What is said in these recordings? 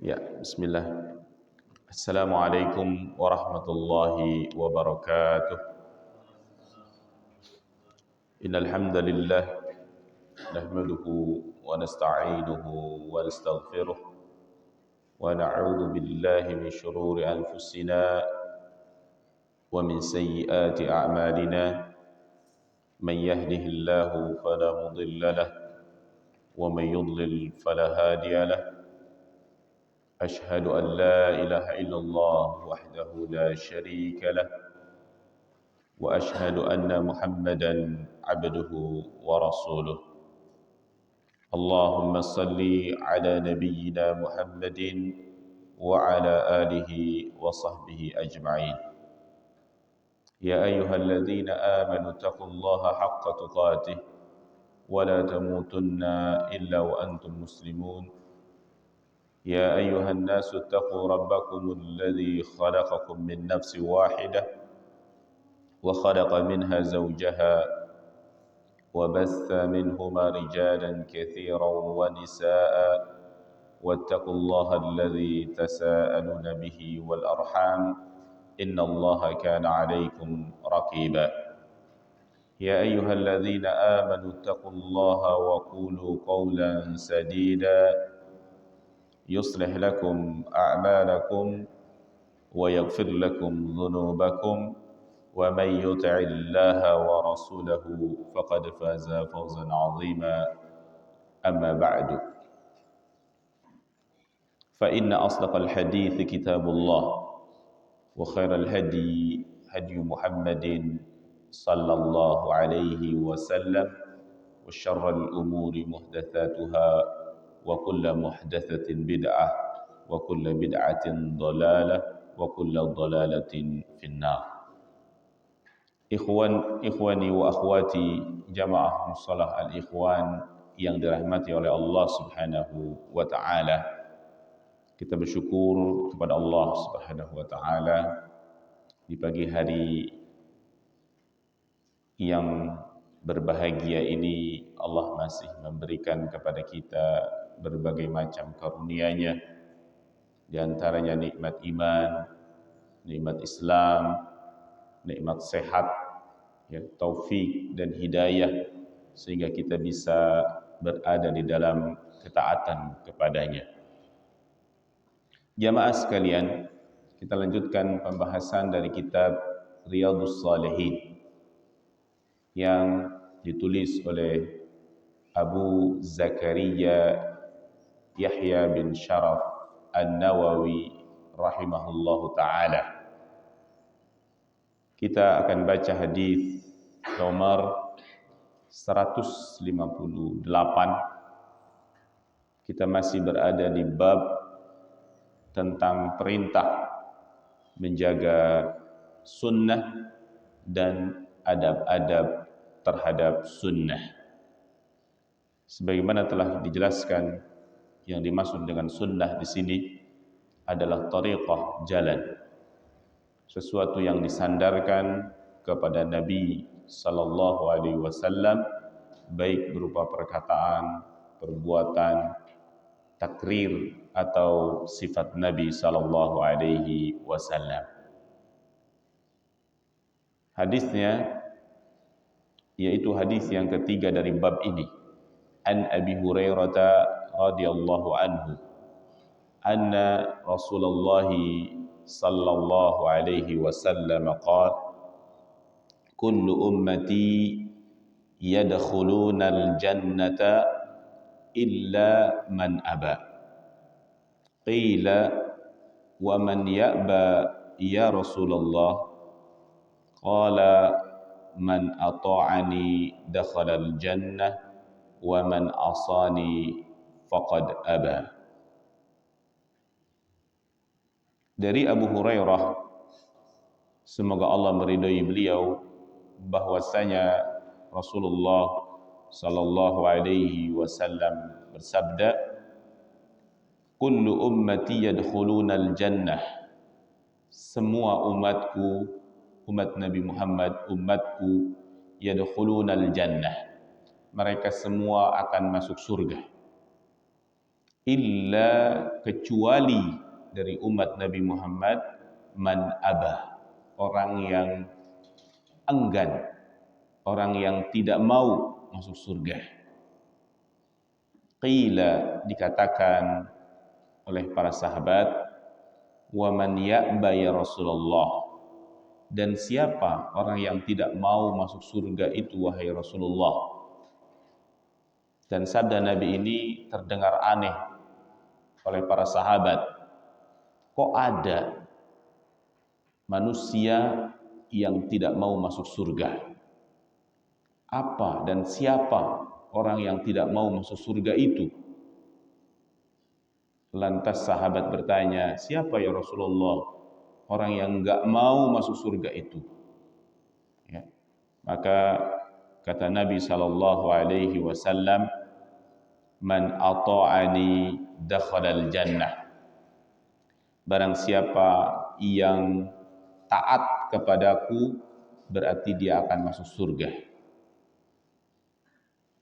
Ya, bismillah. Assalamualaikum warahmatullahi wabarakatuh. Innal hamdalillah nahmaduhu wa nasta'inuhu wa nastaghfiruh wa na'udzu billahi min shururi anfusina wa min sayyiati a'malina. Man yahdihillahu fala mudilla lahu wa man yudlil fala hadiya lahu. أشهد أن لا إله إلا الله وحده لا شريك له وأشهد أن محمدا عبده ورسوله. اللهم صل على نبينا محمد وعلى آله وصحبه أجمعين. يا أيها الذين آمنوا اتقوا الله حق تقاته ولا تموتن إلا وأنتم مسلمون. يا أيها الناس اتقوا ربكم الذي خلقكم من نفس واحدة وخلق منها زوجها وبث منهما رجالا كثيرا ونساء واتقوا الله الذي تساءلون به والأرحام إن الله كان عليكم رقيبا. يا أيها الذين آمنوا اتقوا الله وقولوا قولا سديدا يصلح لكم أعمالكم ويغفر لكم ذنوبكم ومن يطع الله ورسوله فقد فاز فوزا عظيما. أما بعد فإن أصدق الحديث كتاب الله وخير الهدي هدي محمد صلى الله عليه وسلم وشر الأمور محدثاتها وكل محدثة بدعة وكل بدعة ضلالة وكل ضلالة في النار. Ikhwani wa akhwati jamaah musalah al-ikhwan yang dirahmati oleh Allah Subhanahu wa taala. Kita bersyukur kepada Allah Subhanahu wa taala di pagi hari yang berbahagia ini. Allah masih memberikan kepada kita berbagai macam karunia-Nya, di antaranya nikmat iman, nikmat Islam, nikmat sehat, ya, taufik dan hidayah, sehingga kita bisa berada di dalam ketaatan kepadanya. Jamaah sekalian, kita lanjutkan pembahasan dari kitab Riyadhus Shalihin yang ditulis oleh Abu Zakaria Yahya bin Sharaf An-Nawawi rahimahullahu ta'ala. Kita akan baca hadis nomor 158. Kita masih berada di bab tentang perintah menjaga sunnah dan adab-adab terhadap sunnah. Sebagaimana telah dijelaskan, yang dimaksud dengan sunnah di sini adalah tariqah, jalan, sesuatu yang disandarkan kepada Nabi sallallahu alaihi wasallam, baik berupa perkataan, perbuatan, takrir atau sifat Nabi sallallahu alaihi wasallam. Hadisnya yaitu hadis yang ketiga dari bab ini. An Abi Hurairah radhiyallahu anhu anna Rasulullah sallallahu alaihi wasallam qala kullu ummati yadkhuluna al-jannata illa man aba. Qila wa man ya'ba ya Rasulullah? Qala man ata'ani dakhala al-jannah wa man asani faqad aba. Dari Abu Hurairah, semoga Allah meridhai beliau, bahwasanya Rasulullah sallallahu alaihi wasallam bersabda, kullu ummati yadkhuluna al-jannah. Semua umatku, umat Nabi Muhammad, umatku, yadkhuluna al-jannah, mereka semua akan masuk surga. illa kecuali dari umat Nabi Muhammad man abah, orang yang enggan, orang yang tidak mau masuk surga. Qila, dikatakan oleh para sahabat, wa man ya'ba ya Rasulullah, dan siapa orang yang tidak mau masuk surga itu wahai Rasulullah. Dan sabda Nabi ini terdengar aneh oleh para sahabat. Kok ada manusia yang tidak mau masuk surga? Apa dan siapa orang yang tidak mau masuk surga itu? Lantas sahabat bertanya, siapa ya Rasulullah orang yang enggak mau masuk surga itu? Ya. Maka kata Nabi SAW, man ata'ani dakhalal jannah. Barang siapa yang taat kepadaku, berarti dia akan masuk surga.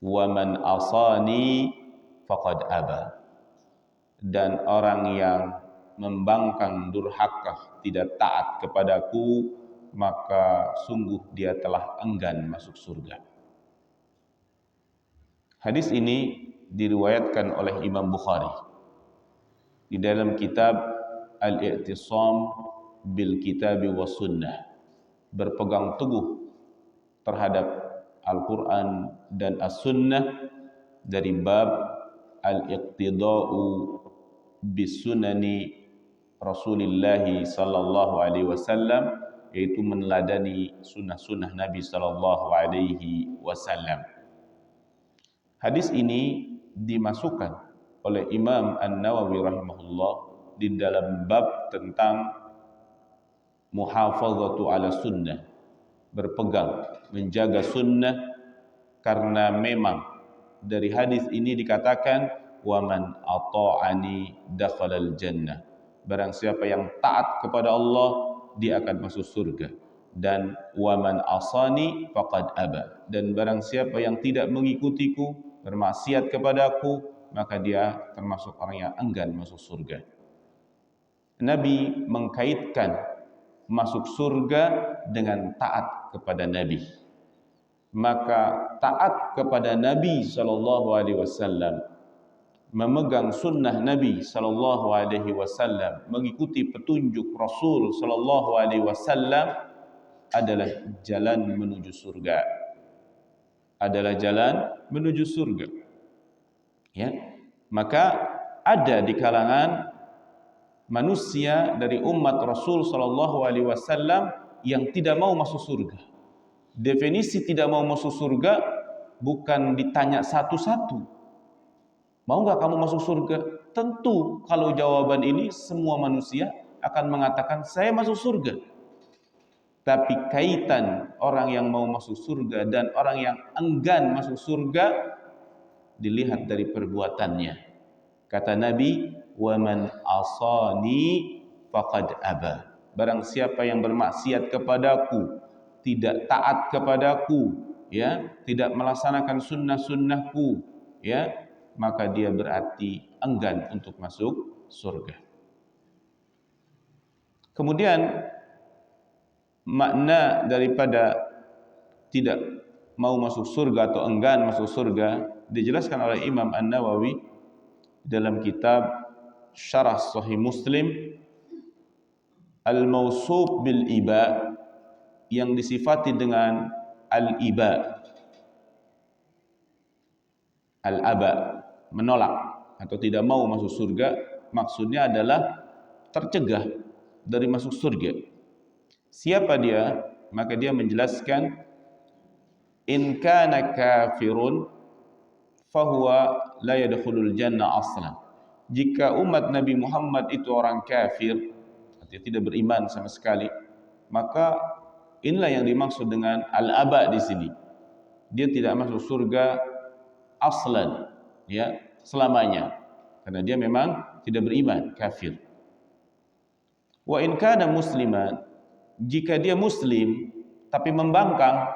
Wa man asani faqad aba. Dan orang yang membangkang durhaka, tidak taat kepadaku, maka sungguh dia telah enggan masuk surga. Hadis ini diriwayatkan oleh Imam Bukhari di dalam kitab Al-I'tisam bil Kitab wa Sunnah, berpegang teguh terhadap Al-Quran dan As-Sunnah, dari bab Al-Iqtida'u bisunani Rasulullah sallallahu alaihi wasallam, yaitu meneladani sunnah-sunnah Nabi sallallahu alaihi wasallam. Hadis ini dimasukkan oleh Imam An-Nawawi rahimahullah di dalam bab tentang muhafazatu ala sunnah, berpegang menjaga sunnah, karena memang dari hadis ini dikatakan wa man ata'ani dakhalal jannah. Barang siapa yang taat kepada Allah, dia akan masuk surga. Dan wa man asani faqad aba. Dan barang siapa yang tidak mengikutiku, bermaksiat kepadaku, maka dia termasuk orang yang enggan masuk surga. Nabi mengkaitkan masuk surga dengan taat kepada Nabi. Maka taat kepada Nabi SAW, memegang sunnah Nabi SAW, mengikuti petunjuk Rasul SAW adalah jalan menuju surga. Adalah jalan menuju surga. Ya, maka ada di kalangan manusia dari umat Rasul SAW yang tidak mau masuk surga. Definisi tidak mau masuk surga bukan ditanya satu-satu. Mau nggak kamu masuk surga? Tentu kalau jawaban ini semua manusia akan mengatakan saya masuk surga. Tapi kaitan orang yang mau masuk surga dan orang yang enggan masuk surga dilihat dari perbuatannya. Kata Nabi, wa man asani faqad aba. Barang siapa yang bermaksiat kepadaku, tidak taat kepadaku, ya, tidak melaksanakan sunnah-sunnahku, ya, maka dia berarti enggan untuk masuk surga. Kemudian makna daripada tidak mau masuk surga atau enggan masuk surga dijelaskan oleh Imam An-Nawawi dalam kitab Syarah Sahih Muslim, al-mawsuf bil iba, yang disifati dengan al-iba, al-aba, menolak atau tidak mau masuk surga, maksudnya adalah tercegah dari masuk surga. Siapa dia? Maka dia menjelaskan, in kana kafirun fahuwa la yadkhulul jannah aslan. Jika umat Nabi Muhammad itu orang kafir, artinya tidak beriman sama sekali, maka inilah yang dimaksud dengan al-aba di sini. Dia tidak masuk surga aslan, ya, selamanya, karena dia memang tidak beriman, kafir. Wa in kana musliman, jika dia muslim tapi membangkang,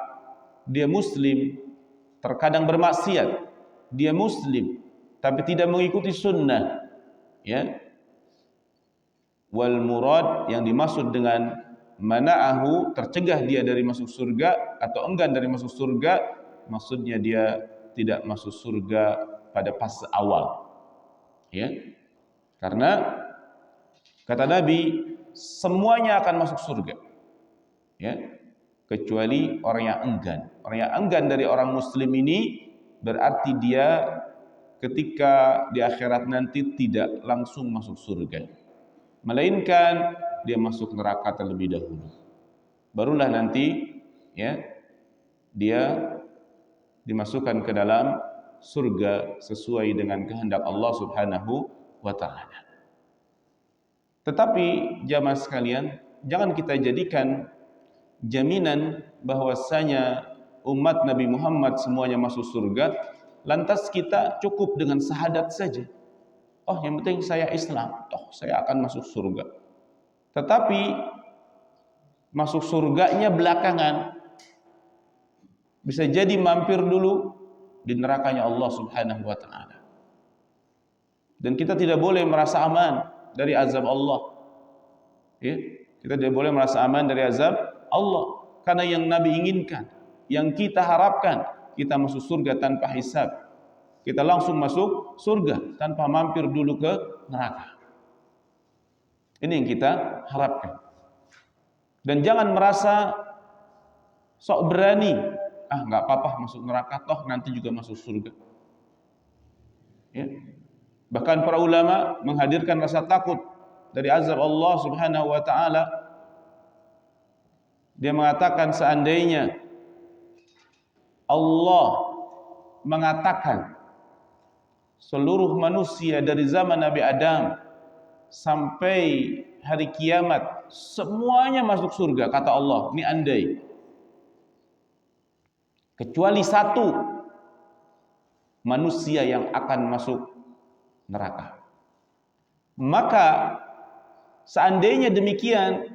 dia muslim terkadang bermaksiat, dia muslim tapi tidak mengikuti sunnah, Ya. Wal murad, yang dimaksud dengan mana'ahu, tercegah dia dari masuk surga atau enggan dari masuk surga, maksudnya dia tidak masuk surga pada fase awal. Ya. Karena kata Nabi, semuanya akan masuk surga. Ya. Kecuali orang yang enggan. Orang yang enggan dari orang muslim ini berarti dia ketika di akhirat nanti tidak langsung masuk surga, melainkan dia masuk neraka terlebih dahulu. Barulah nanti ya dia dimasukkan ke dalam surga sesuai dengan kehendak Allah Subhanahu wa taala. Tetapi jamaah sekalian, jangan kita jadikan jaminan bahwasanya umat Nabi Muhammad semuanya masuk surga, lantas kita cukup dengan syahadat saja. Oh, yang penting saya Islam, toh saya akan masuk surga. Tetapi masuk surganya belakangan, bisa jadi mampir dulu di nerakanya Allah Subhanahu wa taala. Dan kita tidak boleh merasa aman dari azab Allah. Ya, kita tidak boleh merasa aman dari azab Allah, karena yang Nabi inginkan, yang kita harapkan, kita masuk surga tanpa hisab. Kita langsung masuk surga tanpa mampir dulu ke neraka. Ini yang kita harapkan. Dan jangan merasa sok berani, nggak apa-apa masuk neraka, toh nanti juga masuk surga. Ya. Bahkan para ulama menghadirkan rasa takut dari azab Allah Subhanahu wa taala. Dia mengatakan seandainya Allah mengatakan seluruh manusia dari zaman Nabi Adam sampai hari kiamat semuanya masuk surga, kata Allah, ini andai, kecuali satu manusia yang akan masuk neraka. Maka seandainya demikian,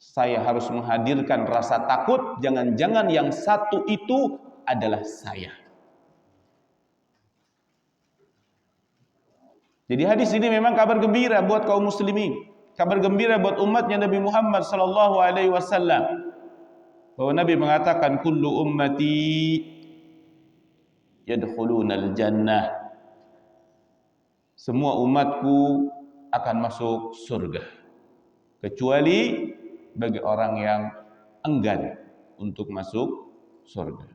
saya harus menghadirkan rasa takut, jangan-jangan yang satu itu adalah saya. Jadi hadis ini memang kabar gembira buat kaum muslimin, kabar gembira buat umatnya Nabi Muhammad sallallahu alaihi wasallam, bahwa Nabi mengatakan kullu ummati yadkhulunal jannah, semua umatku akan masuk surga kecuali bagi orang yang enggan untuk masuk surga.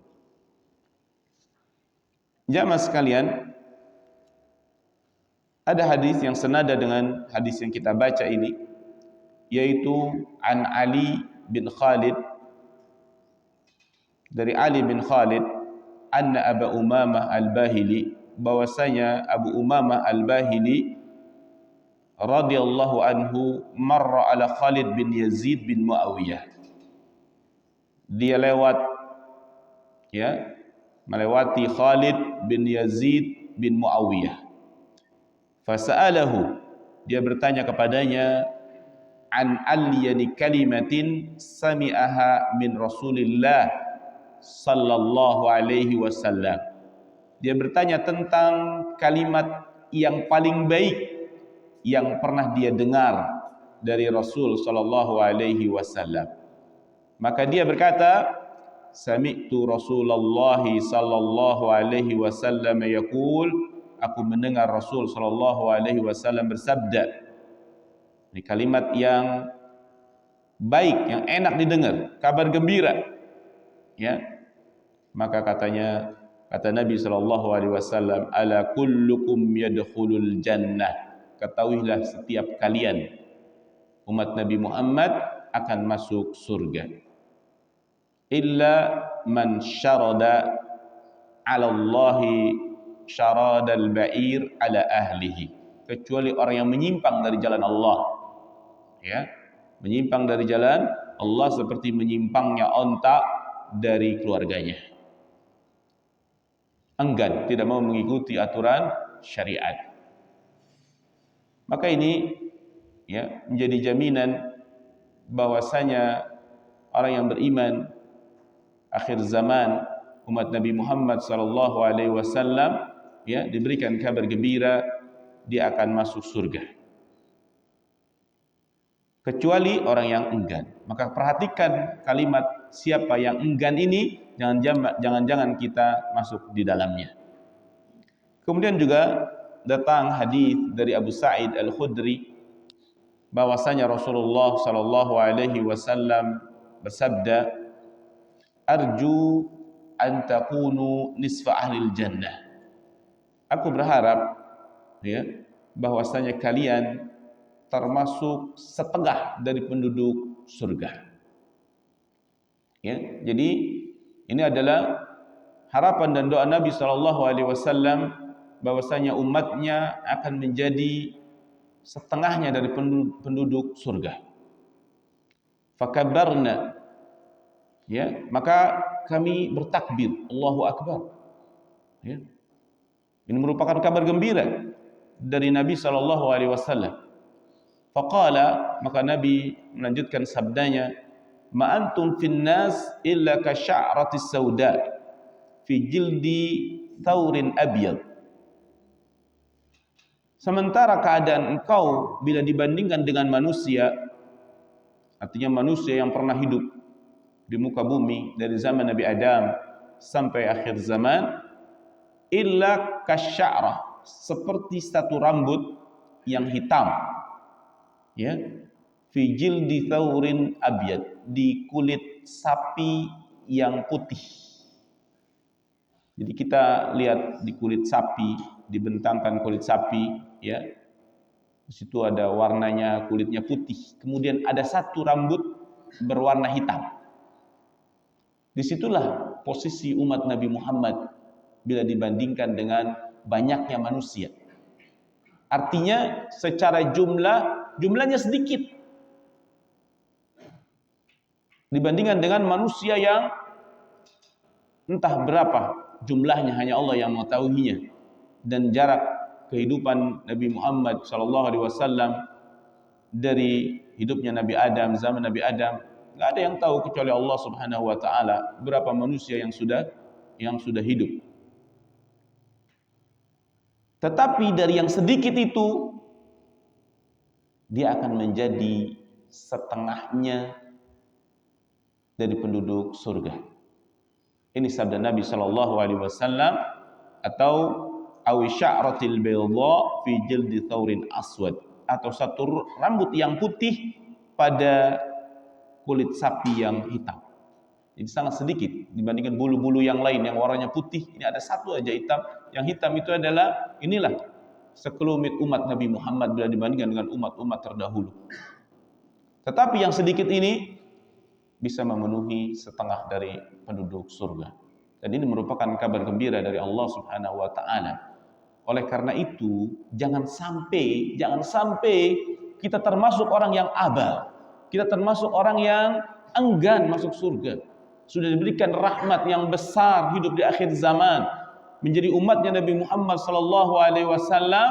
Jamaah sekalian, ada hadis yang senada dengan hadis yang kita baca ini, yaitu an Ali bin Khalid, dari Ali bin Khalid, anna Abu Umamah al-Bahili, bahwasanya Abu Umamah al-Bahili radhiyallahu anhu marra ala Khalid bin Yazid bin Muawiyah. Dia lewat, ya, melewati Khalid bin Yazid bin Muawiyah. Fasa'alahu, dia bertanya kepadanya, an alyani kalimatin sami'aha min Rasulillah sallallahu alaihi wasallam. Dia bertanya tentang kalimat yang paling baik yang pernah dia dengar dari Rasul sallallahu alaihi wasallam. Maka dia berkata, sami'tu Rasulullah sallallahu alaihi wasallam yaqul, aku mendengar Rasul sallallahu alaihi wasallam bersabda. Ini kalimat yang baik, yang enak didengar, kabar gembira. Ya. Maka katanya, kata Nabi sallallahu alaihi wasallam, ala kullukum yadkhulul jannah. Ketahuilah setiap kalian umat Nabi Muhammad akan masuk surga. Illa man syarada ala Allahi syaradal ba'ir ala ahlihi, kecuali orang yang menyimpang dari jalan Allah. Ya, menyimpang dari jalan Allah seperti menyimpangnya onta dari keluarganya. Enggan, tidak mau mengikuti aturan syariat. Maka ini ya menjadi jaminan bahwasanya orang yang beriman akhir zaman umat Nabi Muhammad sallallahu alaihi wasallam ya diberikan kabar gembira dia akan masuk surga. Kecuali orang yang enggan. Maka perhatikan kalimat siapa yang enggan ini, jangan-jangan kita masuk di dalamnya. Kemudian juga datang hadis dari Abu Sa'id Al-Khudri bahwasanya Rasulullah sallallahu alaihi wasallam bersabda, "Arju an takunu nisfa ahlil jannah." Aku berharap ya bahwasanya kalian termasuk setengah dari penduduk surga. Ya, jadi ini adalah harapan dan doa Nabi sallallahu alaihi wasallam bahwasanya umatnya akan menjadi setengahnya dari penduduk surga. Fakabbarna, ya, maka kami bertakbir, Allahu Akbar. Ya. Ini merupakan kabar gembira dari Nabi sallallahu alaihi wasallam. Faqala, maka Nabi melanjutkan sabdanya, "Ma antum fin nas illa ka sya'ratis sauda fi jildi thawrin abyad." Sementara keadaan engkau bila dibandingkan dengan manusia, artinya manusia yang pernah hidup di muka bumi dari zaman Nabi Adam sampai akhir zaman, illa kasya'rah, seperti satu rambut yang hitam, ya, fi jildi thawrin abyad, di kulit sapi yang putih. Jadi kita lihat di kulit sapi, dibentangkan kulit sapi, ya, di situ ada warnanya, kulitnya putih. Kemudian ada satu rambut berwarna hitam. Disitulah posisi umat Nabi Muhammad bila dibandingkan dengan banyaknya manusia. Artinya secara jumlahnya sedikit dibandingkan dengan manusia yang entah berapa jumlahnya, hanya Allah yang mengetahuinya. Dan jarak kehidupan Nabi Muhammad SAW dari hidupnya Nabi Adam, zaman Nabi Adam, nggak ada yang tahu kecuali Allah Subhanahu Wa Taala berapa manusia yang sudah hidup. Tetapi dari yang sedikit itu, dia akan menjadi setengahnya dari penduduk surga. Ini sabda Nabi SAW, atau awi sya'ratil bayda fi jildi thawrin aswad, atau satu rambut yang putih pada kulit sapi yang hitam. Jadi sangat sedikit dibandingkan bulu-bulu yang lain yang warnanya putih. Ini ada satu aja hitam. Yang hitam itu adalah, inilah sekelumit umat Nabi Muhammad bila dibandingkan dengan umat-umat terdahulu. Tetapi yang sedikit ini bisa memenuhi setengah dari penduduk surga. Dan ini merupakan kabar gembira dari Allah Subhanahu Wa Taala. Oleh karena itu, jangan sampai kita termasuk orang yang aba. Kita termasuk orang yang enggan masuk surga. Sudah diberikan rahmat yang besar hidup di akhir zaman, menjadi umatnya Nabi Muhammad SAW,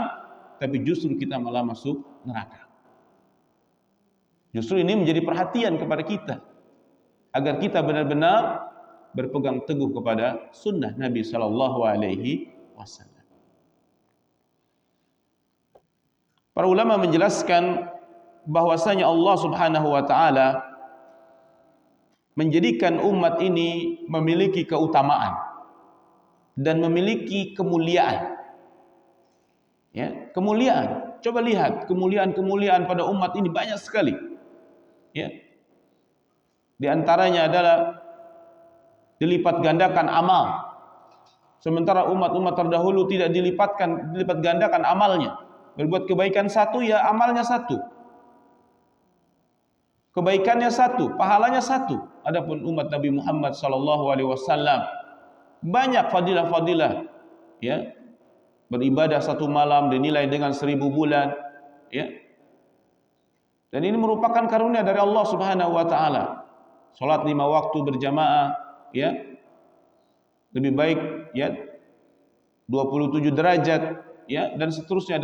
tapi justru kita malah masuk neraka. Justru ini menjadi perhatian kepada kita, agar kita benar-benar berpegang teguh kepada sunnah Nabi SAW. Para ulama menjelaskan bahwasanya Allah Subhanahu Wa Taala menjadikan umat ini memiliki keutamaan dan memiliki kemuliaan. Ya, kemuliaan. Coba lihat kemuliaan pada umat ini banyak sekali. Ya. Di antaranya adalah dilipat gandakan amal. Sementara umat-umat terdahulu tidak dilipat gandakan amalnya. Berbuat kebaikan satu, ya amalnya satu. Kebaikannya satu, pahalanya satu. Adapun umat Nabi Muhammad SAW banyak fadilah-fadilah, ya. Beribadah satu malam dinilai dengan 1000 bulan, ya. Dan ini merupakan karunia dari Allah Subhanahu Wa Taala. Salat 5 waktu berjamaah, ya, lebih baik, ya, 27 derajat, ya, dan seterusnya.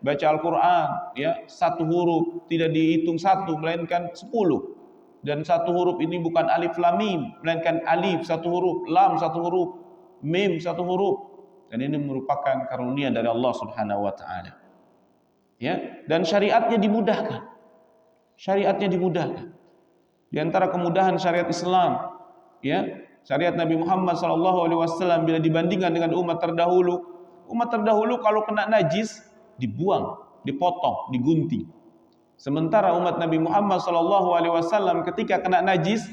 Baca Al-Quran, ya, satu huruf tidak dihitung satu, melainkan 10. Dan satu huruf ini bukan alif lam mim, melainkan alif satu huruf, lam satu huruf, mim satu huruf. Dan ini merupakan karunia dari Allah Subhanahu wa taala. Ya, dan syariatnya dimudahkan. Syariatnya dimudahkan. Di antara kemudahan syariat Islam, ya, syariat Nabi Muhammad SAW bila dibandingkan dengan umat terdahulu kalau kena najis dibuang, dipotong, digunting. Sementara umat Nabi Muhammad SAW ketika kena najis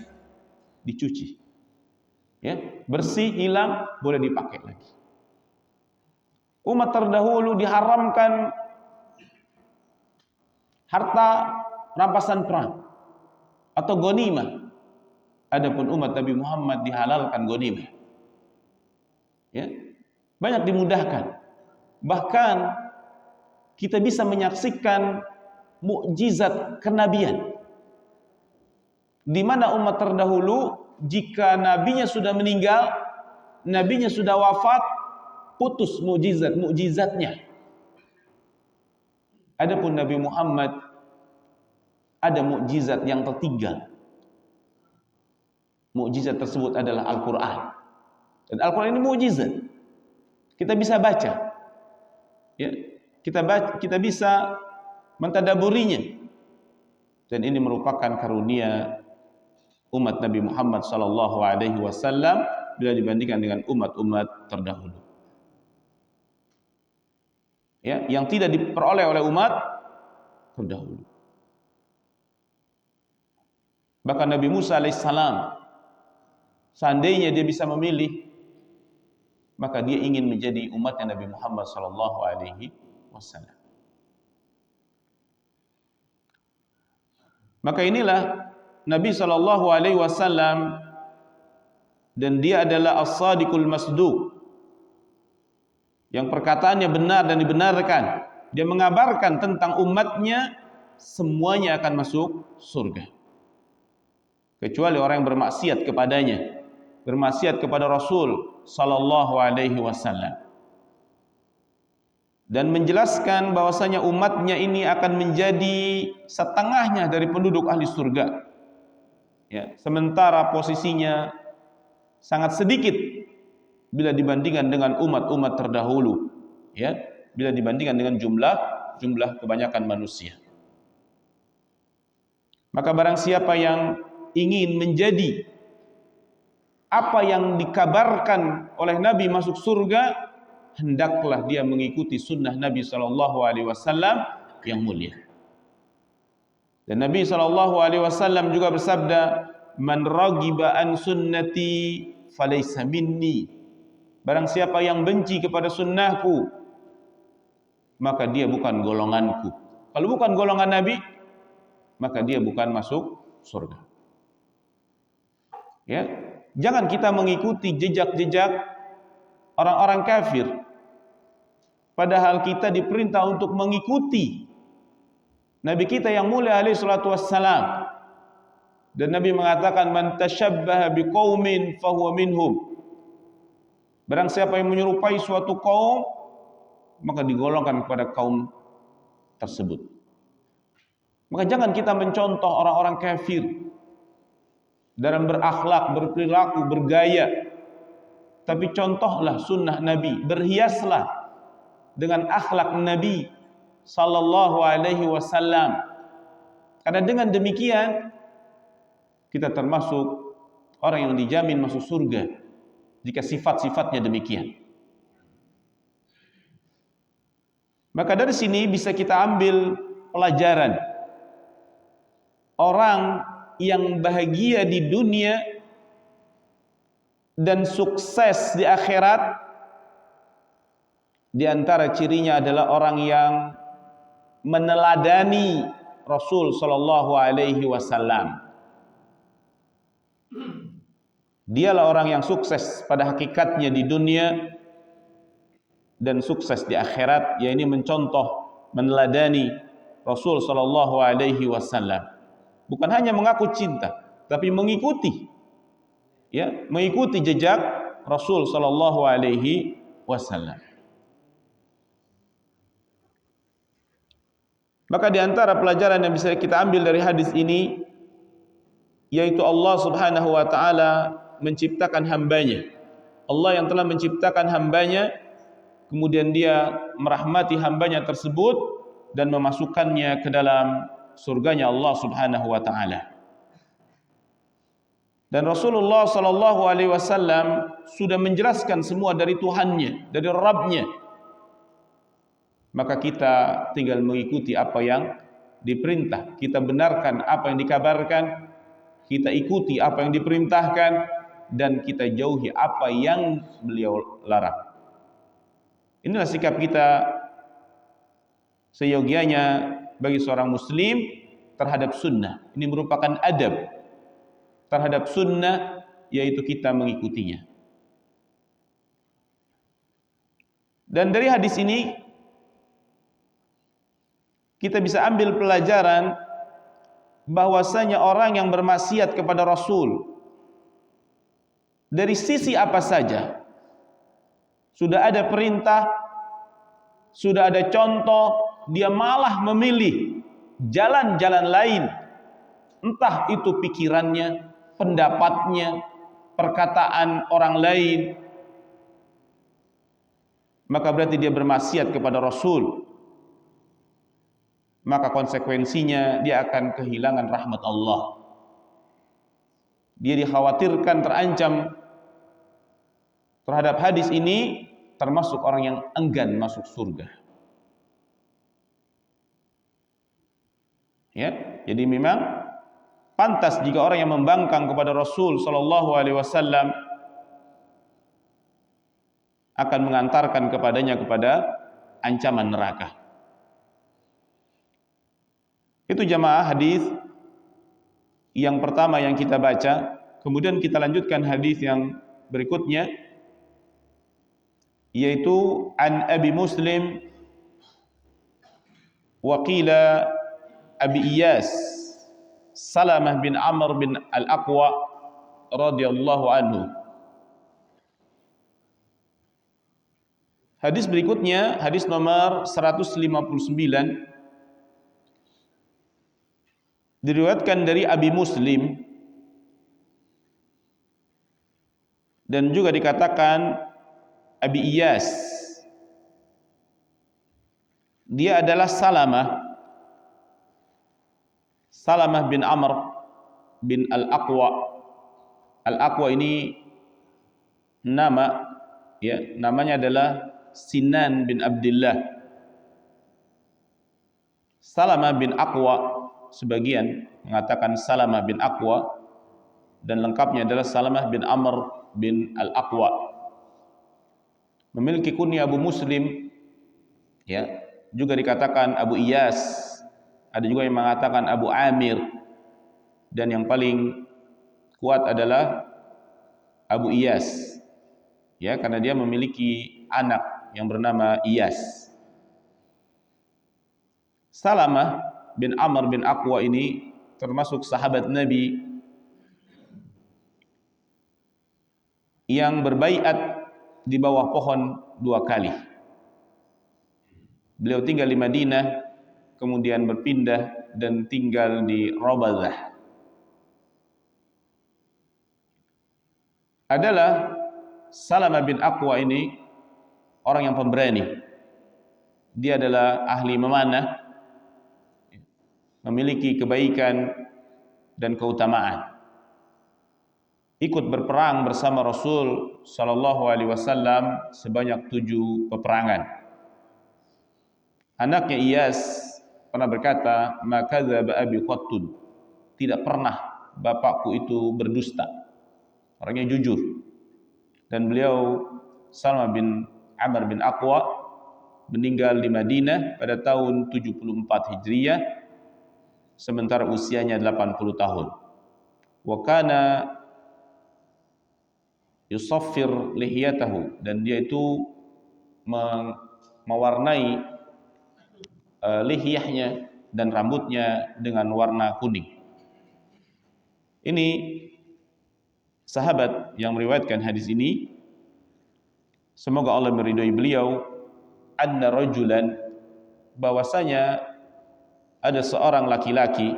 dicuci, ya, bersih, hilang, boleh dipakai lagi. Umat terdahulu diharamkan harta rampasan perang atau ghanimah. Adapun umat Nabi Muhammad dihalalkan ghanimah. Ya, banyak dimudahkan. Bahkan kita bisa menyaksikan mukjizat kenabian. Di mana umat terdahulu jika nabinya sudah meninggal, nabinya sudah wafat, putus mukjizatnya. Adapun Nabi Muhammad ada mukjizat yang tertinggal. Mukjizat tersebut adalah Al-Quran. Dan Al-Quran ini mukjizat. Kita bisa baca, ya, kita bisa mentadaburinya. Dan ini merupakan karunia umat Nabi Muhammad SAW bila dibandingkan dengan umat-umat terdahulu. Ya, yang tidak diperoleh oleh umat terdahulu. Bahkan Nabi Musa alaihissalam, seandainya dia bisa memilih, maka dia ingin menjadi umatnya Nabi Muhammad SAW. Maka inilah Nabi SAW, dan dia adalah as-sadiqul masduq, yang perkataannya benar dan dibenarkan. Dia mengabarkan tentang umatnya semuanya akan masuk surga, kecuali orang yang bermaksiat kepadanya, bermaksiat kepada Rasul sallallahu alaihi wasallam. Dan menjelaskan bahwasanya umatnya ini akan menjadi setengahnya dari penduduk ahli surga. Ya, sementara posisinya sangat sedikit bila dibandingkan dengan umat-umat terdahulu, ya, bila dibandingkan dengan jumlah kebanyakan manusia. Maka barang siapa yang ingin menjadi apa yang dikabarkan oleh Nabi masuk surga, hendaklah dia mengikuti sunnah Nabi SAW yang mulia. Dan Nabi SAW juga bersabda, "Man ragiba an sunnati falaysa minni." Barang siapa yang benci kepada sunnahku, maka dia bukan golonganku. Kalau bukan golongan Nabi, maka dia bukan masuk surga. Ya, jangan kita mengikuti jejak-jejak orang-orang kafir, padahal kita diperintah untuk mengikuti Nabi kita yang mulia alaihi salatu wassalam. Dan Nabi mengatakan, "Man tashabbaha biqaumin fahuwa minhum." Barang siapa yang menyerupai suatu kaum, maka digolongkan kepada kaum tersebut. Maka jangan kita mencontoh orang-orang kafir dalam berakhlak, berperilaku, bergaya. Tapi contohlah sunnah Nabi, berhiaslah dengan akhlak Nabi sallallahu alaihi wasallam. Karena dengan demikian kita termasuk orang yang dijamin masuk surga jika sifat-sifatnya demikian. Maka dari sini bisa kita ambil pelajaran, orang yang bahagia di dunia dan sukses di akhirat, di antara cirinya adalah orang yang meneladani Rasul sallallahu alaihi wasallam. Dialah orang yang sukses pada hakikatnya di dunia dan sukses di akhirat, yaitu mencontoh, meneladani Rasul sallallahu alaihi wasallam. Bukan hanya mengaku cinta, tapi mengikuti, ya, mengikuti jejak Rasul sallallahu alaihi wasallam. Maka di antara pelajaran yang bisa kita ambil dari hadis ini, yaitu Allah Subhanahu wa taala menciptakan hambanya. Allah yang telah menciptakan hambanya kemudian dia merahmati hambanya tersebut dan memasukkannya ke dalam surganya Allah Subhanahu wa taala. Dan Rasulullah sallallahu alaihi wasallam sudah menjelaskan semua dari Tuhannya, dari Rabbnya. Maka kita tinggal mengikuti apa yang diperintah, kita benarkan apa yang dikabarkan, kita ikuti apa yang diperintahkan, dan kita jauhi apa yang beliau larang. Inilah sikap kita seyogianya bagi seorang muslim terhadap sunnah. Ini merupakan adab terhadap sunnah, yaitu kita mengikutinya. Dan dari hadis ini kita bisa ambil pelajaran bahwasanya orang yang bermaksiat kepada Rasul dari sisi apa saja, sudah ada perintah, sudah ada contoh, dia malah memilih jalan-jalan lain, entah itu pikirannya, pendapatnya, perkataan orang lain, maka berarti dia bermaksiat kepada Rasul. Maka konsekuensinya dia akan kehilangan rahmat Allah. Dia dikhawatirkan terancam terhadap hadis ini, termasuk orang yang enggan masuk surga. Ya, jadi memang pantas jika orang yang membangkang kepada Rasul sallallahu alaihi wasallam akan mengantarkan kepadanya kepada ancaman neraka. Itu jamaah hadis yang pertama yang kita baca. Kemudian kita lanjutkan hadis yang berikutnya, yaitu an Abi Muslim wa qila Abi Iyas Salamah bin Amr bin Al-Aqwa radhiyallahu anhu. Hadis berikutnya, hadis nomor 159, diriwayatkan dari Abi Muslim dan juga dikatakan Abi Iyas. Dia adalah Salamah bin Amr bin Al-Aqwa. Al-Aqwa ini nama, ya, namanya adalah Sinan bin Abdullah. Salamah bin Aqwa, sebagian mengatakan Salamah bin Aqwa, dan lengkapnya adalah Salamah bin Amr bin Al-Aqwa. Memiliki kunyah Abu Muslim, ya, juga dikatakan Abu Iyas, ada juga yang mengatakan Abu Amir, dan yang paling kuat adalah Abu Iyas, ya, karena dia memiliki anak yang bernama Iyas. Salamah bin Amr bin Aqwa ini termasuk sahabat Nabi yang berbaiat di bawah pohon 2 kali. Beliau tinggal di Madinah, kemudian berpindah dan tinggal di Rabazah. Adalah Salamah bin Aqwa ini orang yang pemberani. Dia adalah ahli memanah, memiliki kebaikan dan keutamaan. Ikut berperang bersama Rasul sallallahu alaihi wasallam sebanyak 7 peperangan. Anaknya Iyas pernah berkata, "Ma kadzaba abi qattun." Tidak pernah bapakku itu berdusta. Orangnya jujur. Dan beliau Salamah bin Amr bin Aqwa meninggal di Madinah pada tahun 74 Hijriah, sementara usianya 80 tahun. Wa kana yusaffir lihiyatahu, dan dia itu mewarnai lihiyahnya dan rambutnya dengan warna kuning. Ini sahabat yang meriwayatkan hadis ini, semoga Allah meridhai beliau, anna rajulan, bahwasanya ada seorang laki-laki,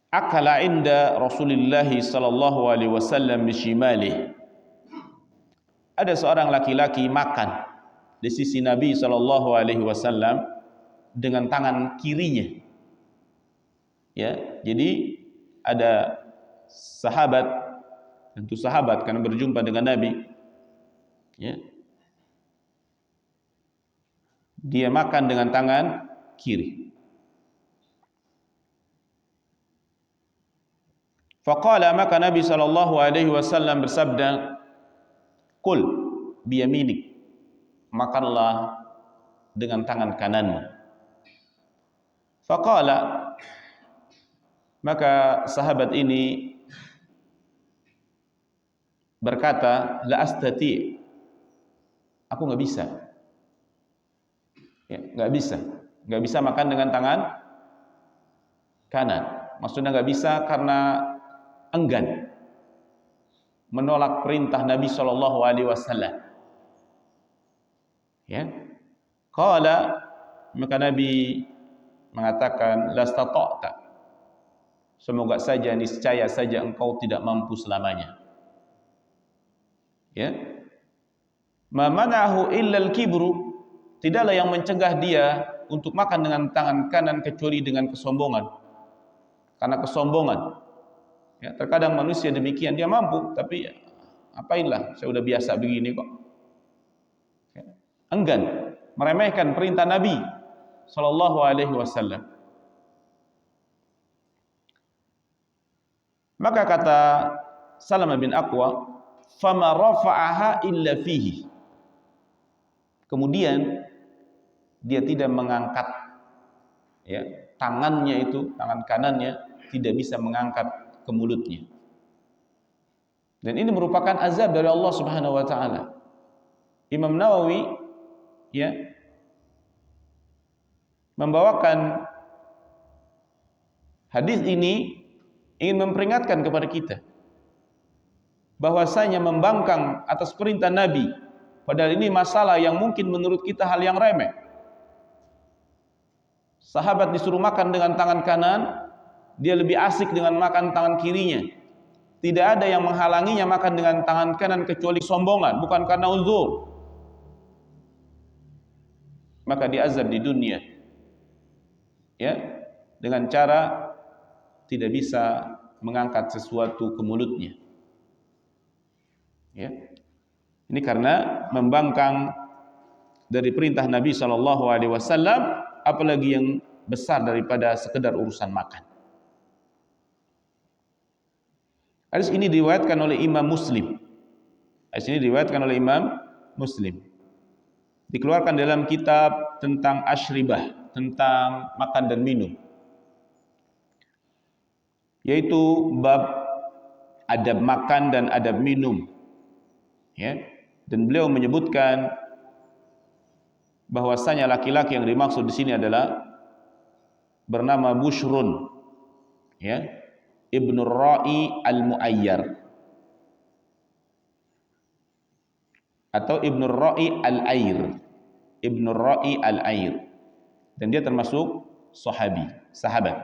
akala inda Rasulullah sallallahu alaihi wasallam bishimalih, ada seorang laki-laki makan di sisi Nabi SAW dengan tangan kirinya. Ya, jadi ada sahabat, tentu sahabat karena berjumpa dengan Nabi. Ya. Dia makan dengan tangan kiri. Faqala, maka Nabi SAW bersabda, "Qul biyaminik." Makanlah dengan tangan kananmu. Faqala, maka sahabat ini berkata, "La astati." Aku enggak bisa. Ya, enggak bisa makan dengan tangan kanan. Maksudnya enggak bisa karena enggan, menolak perintah Nabi SAW. Ya, qala, maka Nabi mengatakan, lastata'ta, semoga saja, niscaya saja engkau tidak mampu selamanya. Ya, ma mana'ahu illa al-kibru, tidaklah yang mencegah dia untuk makan dengan tangan kanan kecuali dengan kesombongan. Karena kesombongan. Ya, terkadang manusia demikian, dia mampu, tapi apainlah, saya udah biasa begini kok. Ya, enggan, meremehkan perintah Nabi SAW. Maka kata Salamah bin Aqwa, fama rafa'aha illa fihi. Kemudian dia tidak mengangkat, ya, tangannya itu, tangan kanannya tidak bisa mengangkat ke mulutnya. Dan ini merupakan azab dari Allah Subhanahu wa taala. Imam Nawawi, ya, membawakan hadis ini ingin memperingatkan kepada kita bahwasanya membangkang atas perintah Nabi, padahal ini masalah yang mungkin menurut kita hal yang remeh. Sahabat disuruh makan dengan tangan kanan, dia lebih asik dengan makan tangan kirinya. Tidak ada yang menghalanginya makan dengan tangan kanan kecuali sombongan, bukan karena uzur. Maka diazab di dunia, ya, dengan cara tidak bisa mengangkat sesuatu ke mulutnya. Ya. Ini karena membangkang dari perintah Nabi SAW, apalagi yang besar daripada sekedar urusan makan. Hadis ini diriwayatkan oleh Imam Muslim. Hadis ini diriwayatkan oleh Imam Muslim. Dikeluarkan dalam kitab tentang asyribah, tentang makan dan minum, yaitu bab adab makan dan adab minum. Ya, dan beliau menyebutkan bahwasanya laki-laki yang dimaksud di sini adalah bernama Bushrun, ya, Ibnu Ra'i al-Mu'ayyar atau Ibnu Ra'i al-Air, Ibnu Ra'i al-Air, dan dia termasuk sahabat.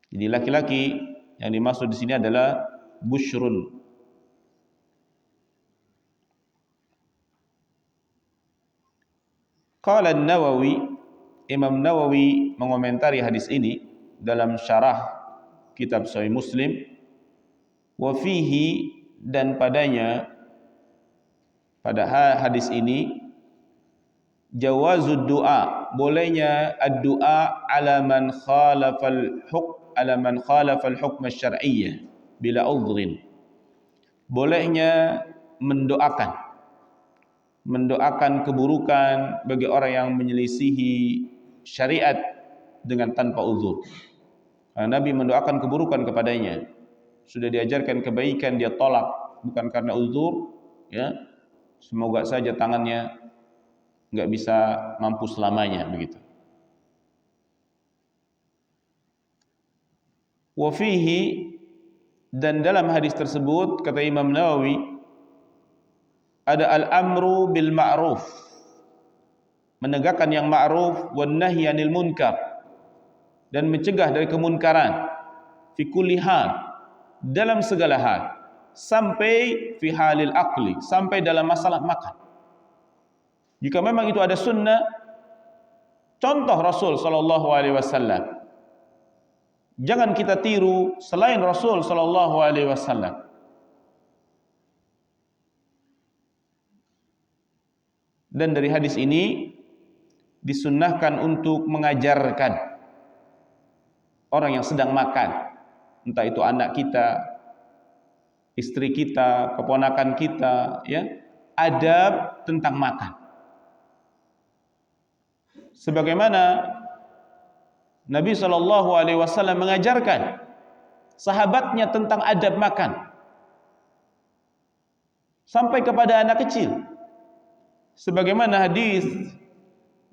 Jadi laki-laki yang dimaksud di sini adalah Bushrun. Qala an-Nawawi, Imam Nawawi mengomentari hadis ini dalam syarah kitab Sahih Muslim, wa fihi, dan padanya, pada hadis ini, jawazud du'a, bolehnya ad-du'a ala man khalafal hukm asy-syar'iyyah bila udhrin. Bolehnya mendoakan keburukan bagi orang yang menyelisihi syariat dengan tanpa uzur. Nabi mendoakan keburukan kepadanya. Sudah diajarkan kebaikan, dia tolak bukan karena uzur, ya. Semoga saja tangannya enggak bisa mampu selamanya, begitu. Wa fihi, dan dalam hadis tersebut kata Imam Nawawi, ada al-amru bil ma'ruf, menegakkan yang ma'ruf, wan nahyi 'anil munkar, dan mencegah dari kemunkaran, fi kulli hal, dalam segala hal. sampai fi halil akli, sampai dalam masalah makan. Jika memang itu ada sunnah, contoh Rasul sallallahu alaihi wasallam. Jangan kita tiru selain Rasul sallallahu alaihi wasallam. Dan dari hadis ini disunnahkan untuk mengajarkan orang yang sedang makan, entah itu anak kita, istri kita, keponakan kita, ya, adab tentang makan. Sebagaimana Nabi sallallahu alaihi wasallam mengajarkan sahabatnya tentang adab makan sampai kepada anak kecil. Sebagaimana hadis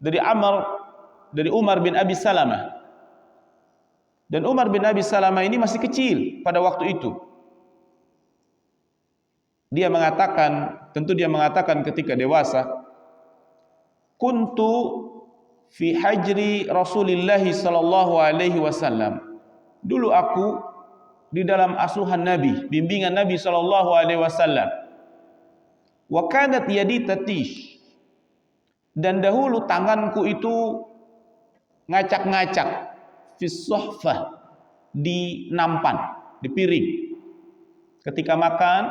dari Umar bin Abi Salamah. Dan Umar bin Abi Salamah ini masih kecil pada waktu itu. Dia mengatakan ketika dewasa, kuntu fi hajri Rasulillah sallallahu alaihi wasallam. Dulu aku di dalam asuhan Nabi, bimbingan Nabi sallallahu alaihi wasallam. Wa kanat yadi tatish. Dan dahulu tanganku itu ngacak-ngacak fis suhfah, di nampan, di piring. Ketika makan,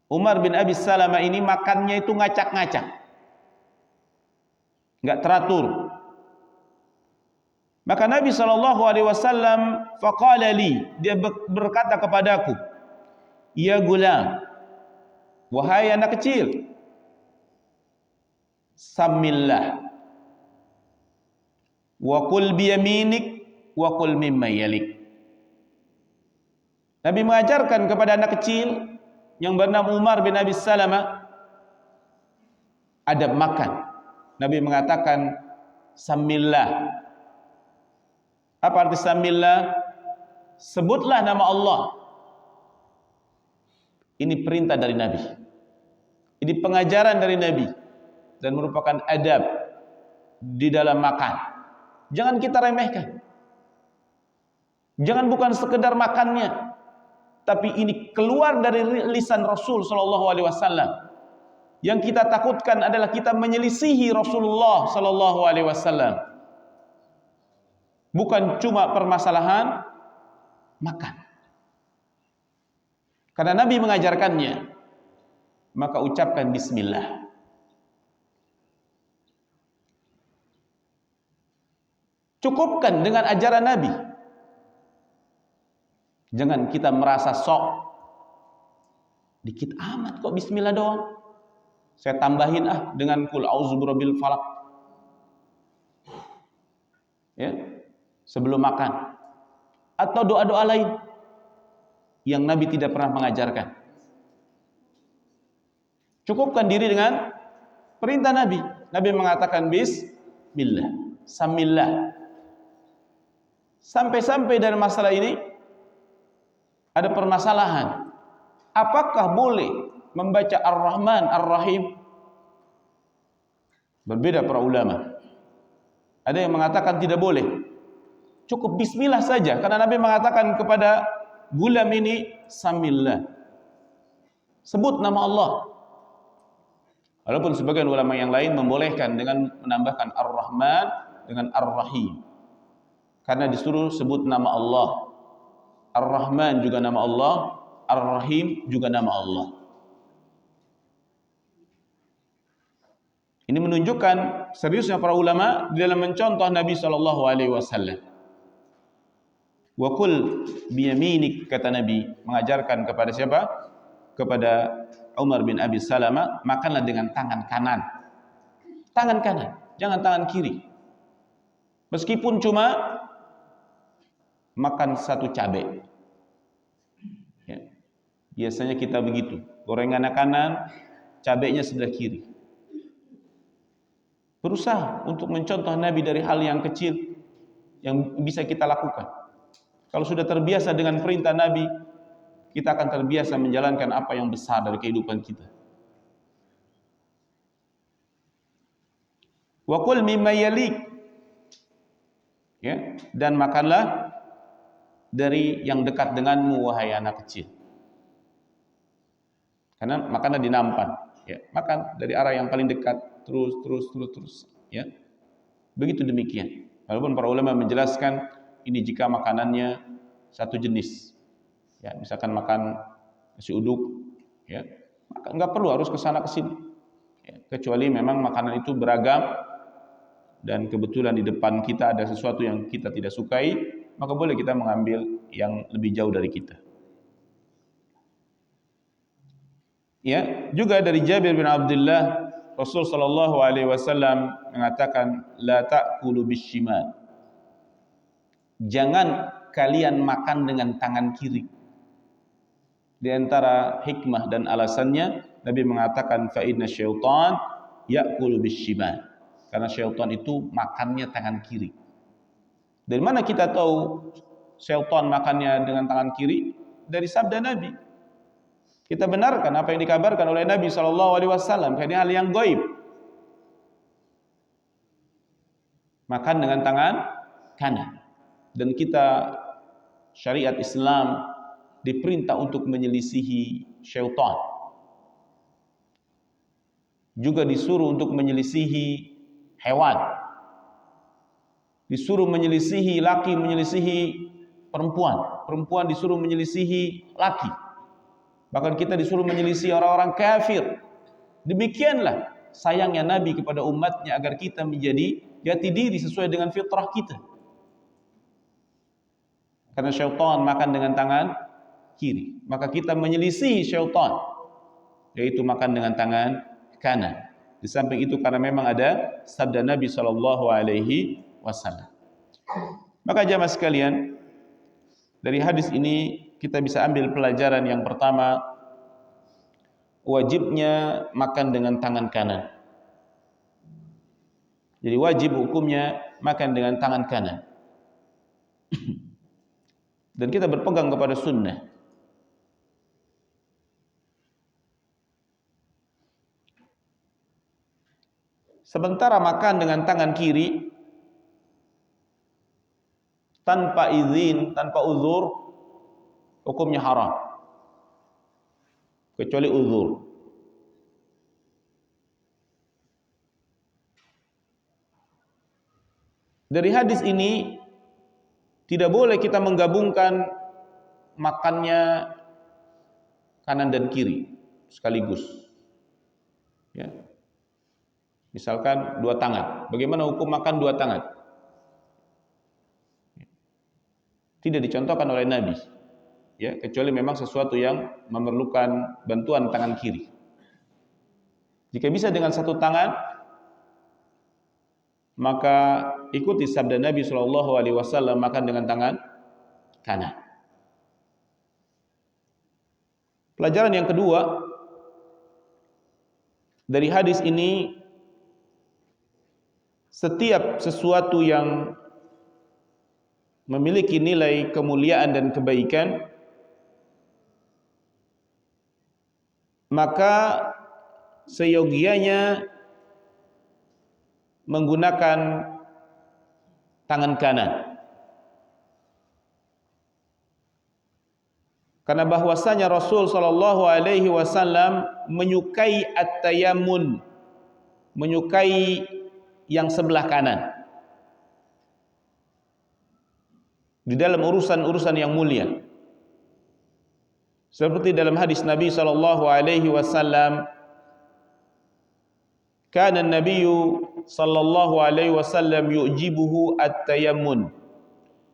Umar bin Abi Salamah ini makannya itu ngacak-ngacak, enggak teratur. Maka Nabi SAW faqala li, dia berkata kepadaku, ya gulam, wahai anak kecil, samillah wa qul biyaminik wa qul mimma yalik. Nabi mengajarkan kepada anak kecil yang bernama Umar bin Abi Salamah adab makan. Nabi mengatakan samillah. Apa arti samillah? Sebutlah nama Allah. Ini perintah dari Nabi. Ini pengajaran dari Nabi dan merupakan adab di dalam makan. Jangan kita remehkan. Jangan bukan sekedar makannya, tapi ini keluar dari lisan Rasul sallallahu alaihi wasallam. Yang kita takutkan adalah kita menyelisihi Rasulullah sallallahu alaihi wasallam. Bukan cuma permasalahan makan. Karena Nabi mengajarkannya, maka ucapkan bismillah. Cukupkan dengan ajaran Nabi. Jangan kita merasa sok. Dikit amat kok bismillah doang. Saya tambahin dengan qul a'udzu birabbil falaq. Ya, sebelum makan. Atau doa-doa lain yang Nabi tidak pernah mengajarkan. Cukupkan diri dengan perintah Nabi. Nabi mengatakan bismillah, samillah. Sampai-sampai dari masalah ini ada permasalahan. Apakah boleh membaca Ar-Rahman Ar-Rahim? Berbeda para ulama. Ada yang mengatakan tidak boleh. Cukup bismillah saja, karena Nabi mengatakan kepada gulam ini samillah. Sebut nama Allah. Walaupun sebagian ulama yang lain membolehkan dengan menambahkan Ar-Rahman dengan Ar-Rahim. Karena disuruh sebut nama Allah. Ar-Rahman juga nama Allah, Ar-Rahim juga nama Allah. Ini menunjukkan seriusnya para ulama dalam mencontoh Nabi sallallahu alaihi wasallam. Wa qul biyaminik, kata Nabi, mengajarkan kepada siapa? Kepada Umar bin Abi Salamah, makanlah dengan tangan kanan. Tangan kanan, jangan tangan kiri. Meskipun cuma makan satu cabai. Ya. Biasanya kita begitu, gorengan kanan, cabainya sebelah kiri. Berusaha untuk mencontoh Nabi dari hal yang kecil yang bisa kita lakukan. Kalau sudah terbiasa dengan perintah Nabi, kita akan terbiasa menjalankan apa yang besar dari kehidupan kita. Wa qul mimma yalik. Ya, dan makanlah dari yang dekat denganmu wahai anak kecil. Karena makannya dinampan, ya. Makan dari arah yang paling dekat terus, ya. Begitu demikian. Walaupun para ulama menjelaskan ini jika makanannya satu jenis. Ya, misalkan makan nasi uduk, ya. Maka enggak perlu harus ke sana ke sini. Ya, kecuali memang makanan itu beragam dan kebetulan di depan kita ada sesuatu yang kita tidak sukai, maka boleh kita mengambil yang lebih jauh dari kita. Ya, juga dari Jabir bin Abdullah, Rasul sallallahu alaihi wasallam mengatakan, la ta'kulu bishimal. Jangan kalian makan dengan tangan kiri. Di antara hikmah dan alasannya, Nabi mengatakan fa inna syaitan ya'kulu bishimal. Karena syaitan itu makannya tangan kiri. Dari mana kita tahu syaitan makannya dengan tangan kiri? Dari sabda Nabi. Kita benarkan apa yang dikabarkan oleh Nabi SAW. Ini hal yang gaib. Makan dengan tangan kanan. Dan kita syariat Islam diperintah untuk menyelisihi syaitan. Juga disuruh untuk menyelisihi hewan. Disuruh menyelisihi laki, menyelisihi perempuan. Perempuan disuruh menyelisihi laki. Bahkan kita disuruh menyelisihi orang-orang kafir. Demikianlah sayangnya Nabi kepada umatnya agar kita menjadi jati diri sesuai dengan fitrah kita. Karena syaitan makan dengan tangan kiri. Maka kita menyelisihi syaitan, yaitu makan dengan tangan kanan. Di samping itu karena memang ada sabda Nabi SAW. Maka jamaah sekalian, dari hadis ini kita bisa ambil pelajaran yang pertama, wajibnya makan dengan tangan kanan. Jadi wajib hukumnya makan dengan tangan kanan. Dan kita berpegang kepada sunnah. Sementara makan dengan tangan kiri tanpa izin, tanpa uzur, hukumnya haram. Kecuali uzur. Dari hadis ini tidak boleh kita menggabungkan makannya kanan dan kiri sekaligus. Ya. Misalkan dua tangan. Bagaimana hukum makan dua tangan? Tidak dicontohkan oleh Nabi. Ya, kecuali memang sesuatu yang memerlukan bantuan tangan kiri. Jika bisa dengan satu tangan, maka ikuti sabda Nabi SAW, makan dengan tangan kanan. Pelajaran yang kedua dari hadis ini, setiap sesuatu yang memiliki nilai kemuliaan dan kebaikan, maka seyogianya menggunakan tangan kanan. Karena bahwasanya Rasul SAW menyukai at-tayammun, menyukai yang sebelah kanan di dalam urusan-urusan yang mulia. Seperti dalam hadis Nabi SAW, kana an-nabiy sallallahu alaihi wasallam yu'jibuhu at-tayammun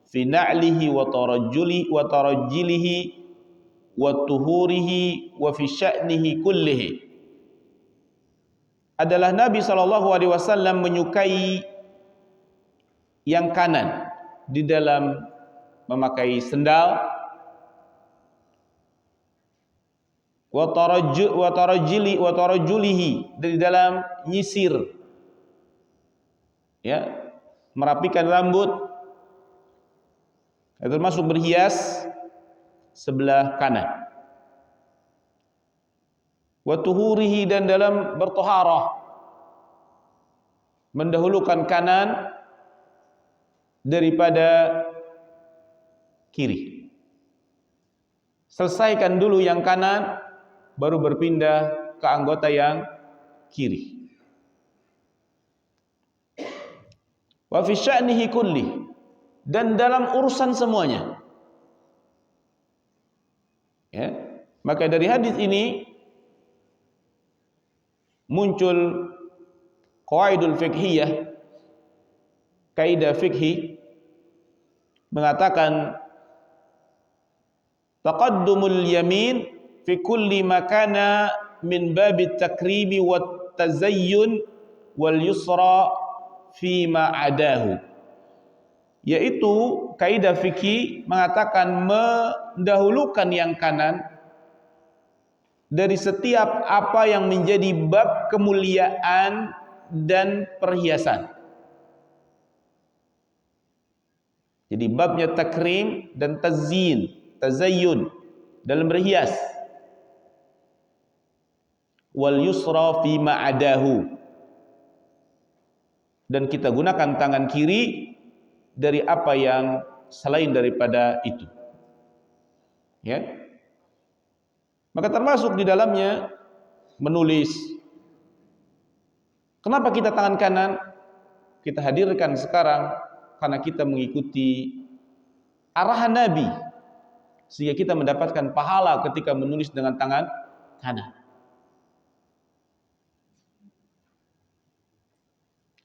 fi na'lihi wa tarajjulihi wa tuhurihi wa fi sya'nihi kullihi. Adalah Nabi SAW menyukai yang kanan di dalam memakai sendal, wa tarajjulihi, di dalam nyisir, ya, merapikan rambut, termasuk berhias sebelah kanan. Wa tuhurihi, dan dalam bertoharah, mendahulukan kanan daripada kiri. Selesaikan dulu yang kanan, baru berpindah ke anggota yang kiri. Wa fi sya'nihi kulli, dan dalam urusan semuanya. Ya, maka dari hadis ini muncul qawaidul fiqhiyah, kaidah fikhi mengatakan taqaddumul yamin fi kulli makana min babit takrimi wat tazayyun wal yusra fi ma adahu, yaitu kaidah fikih mengatakan mendahulukan yang kanan dari setiap apa yang menjadi bab kemuliaan dan perhiasan. Jadi babnya takrim dan tazayyun dalam berhias. Wal yusra fi ma adahu, dan kita gunakan tangan kiri dari apa yang selain daripada itu. Ya. Maka termasuk di dalamnya menulis. Kenapa kita tangan kanan? Kita hadirkan sekarang karena kita mengikuti arahan Nabi, sehingga kita mendapatkan pahala ketika menulis dengan tangan kanan.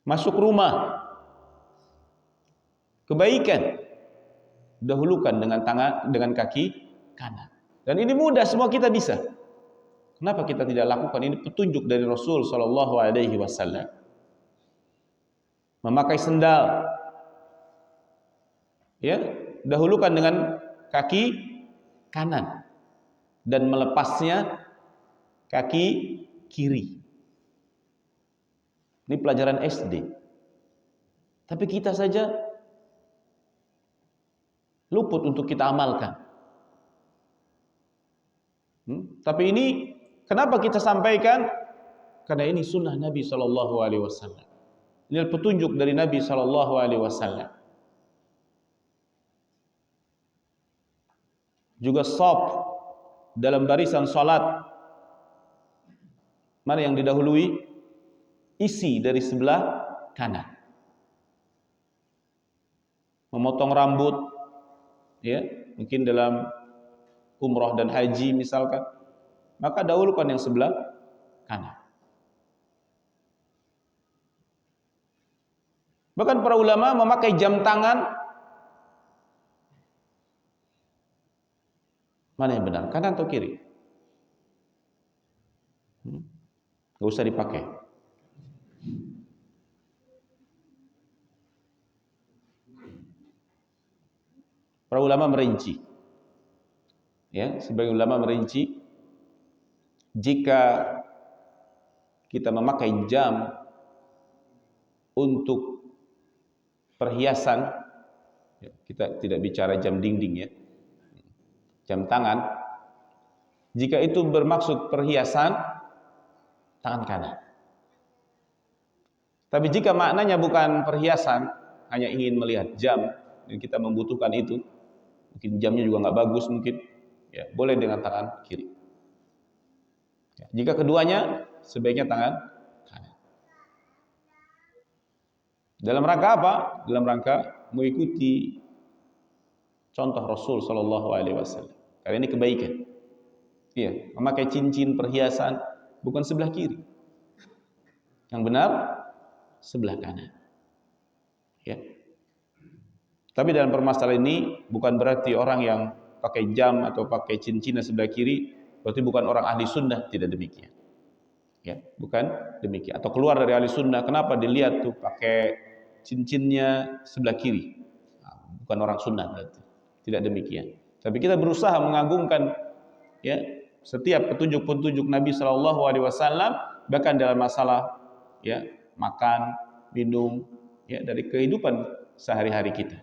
Masuk rumah, kebaikan dahulukan dengan kaki kanan. Dan ini mudah, semua kita bisa. Kenapa kita tidak lakukan? Ini petunjuk dari Rasul sallallahu alaihi wasallam. Memakai sendal, ya, dahulukan dengan kaki kanan dan melepasnya kaki kiri. Ini pelajaran SD. Tapi kita saja luput untuk kita amalkan. Tapi ini kenapa kita sampaikan? Karena ini sunnah Nabi sallallahu alaihi wasallam. Ini petunjuk dari Nabi sallallahu alaihi wasallam. Juga shaf dalam barisan salat, mana yang didahului? Isi dari sebelah kanan. Memotong rambut, ya, mungkin dalam umrah dan haji misalkan, maka dahulukan yang sebelah kanan. Bahkan para ulama memakai jam tangan, mana yang benar, kanan atau kiri? Gak usah dipakai. Para ulama merinci, ya, sebagian ulama merinci, jika kita memakai jam untuk perhiasan, ya, kita tidak bicara jam dinding, ya, jam tangan, jika itu bermaksud perhiasan, tangan kanan. Tapi jika maknanya bukan perhiasan, hanya ingin melihat jam dan kita membutuhkan itu, mungkin jamnya juga nggak bagus mungkin, ya, boleh dengan tangan kiri. Ya, jika keduanya, sebaiknya tangan kanan. Dalam rangka apa? Dalam rangka mengikuti contoh Rasul Shallallahu Alaihi Wasallam. Karena ini kebaikan. Iya, memakai cincin perhiasan bukan sebelah kiri, yang benar sebelah kanan. Ya. Tapi dalam permasalahan ini bukan berarti orang yang pakai jam atau pakai cincin sebelah kiri berarti bukan orang ahli sunnah, tidak demikian. Ya, bukan demikian. Atau keluar dari ahli sunnah, kenapa dilihat tuh pakai cincinnya sebelah kiri? Nah, bukan orang sunnah berarti. Tidak demikian. Tapi kita berusaha mengagungkan, ya, setiap petunjuk-petunjuk Nabi Shallallahu Alaihi Wasallam, bahkan dalam masalah, ya, makan, minum, ya, dari kehidupan sehari-hari kita.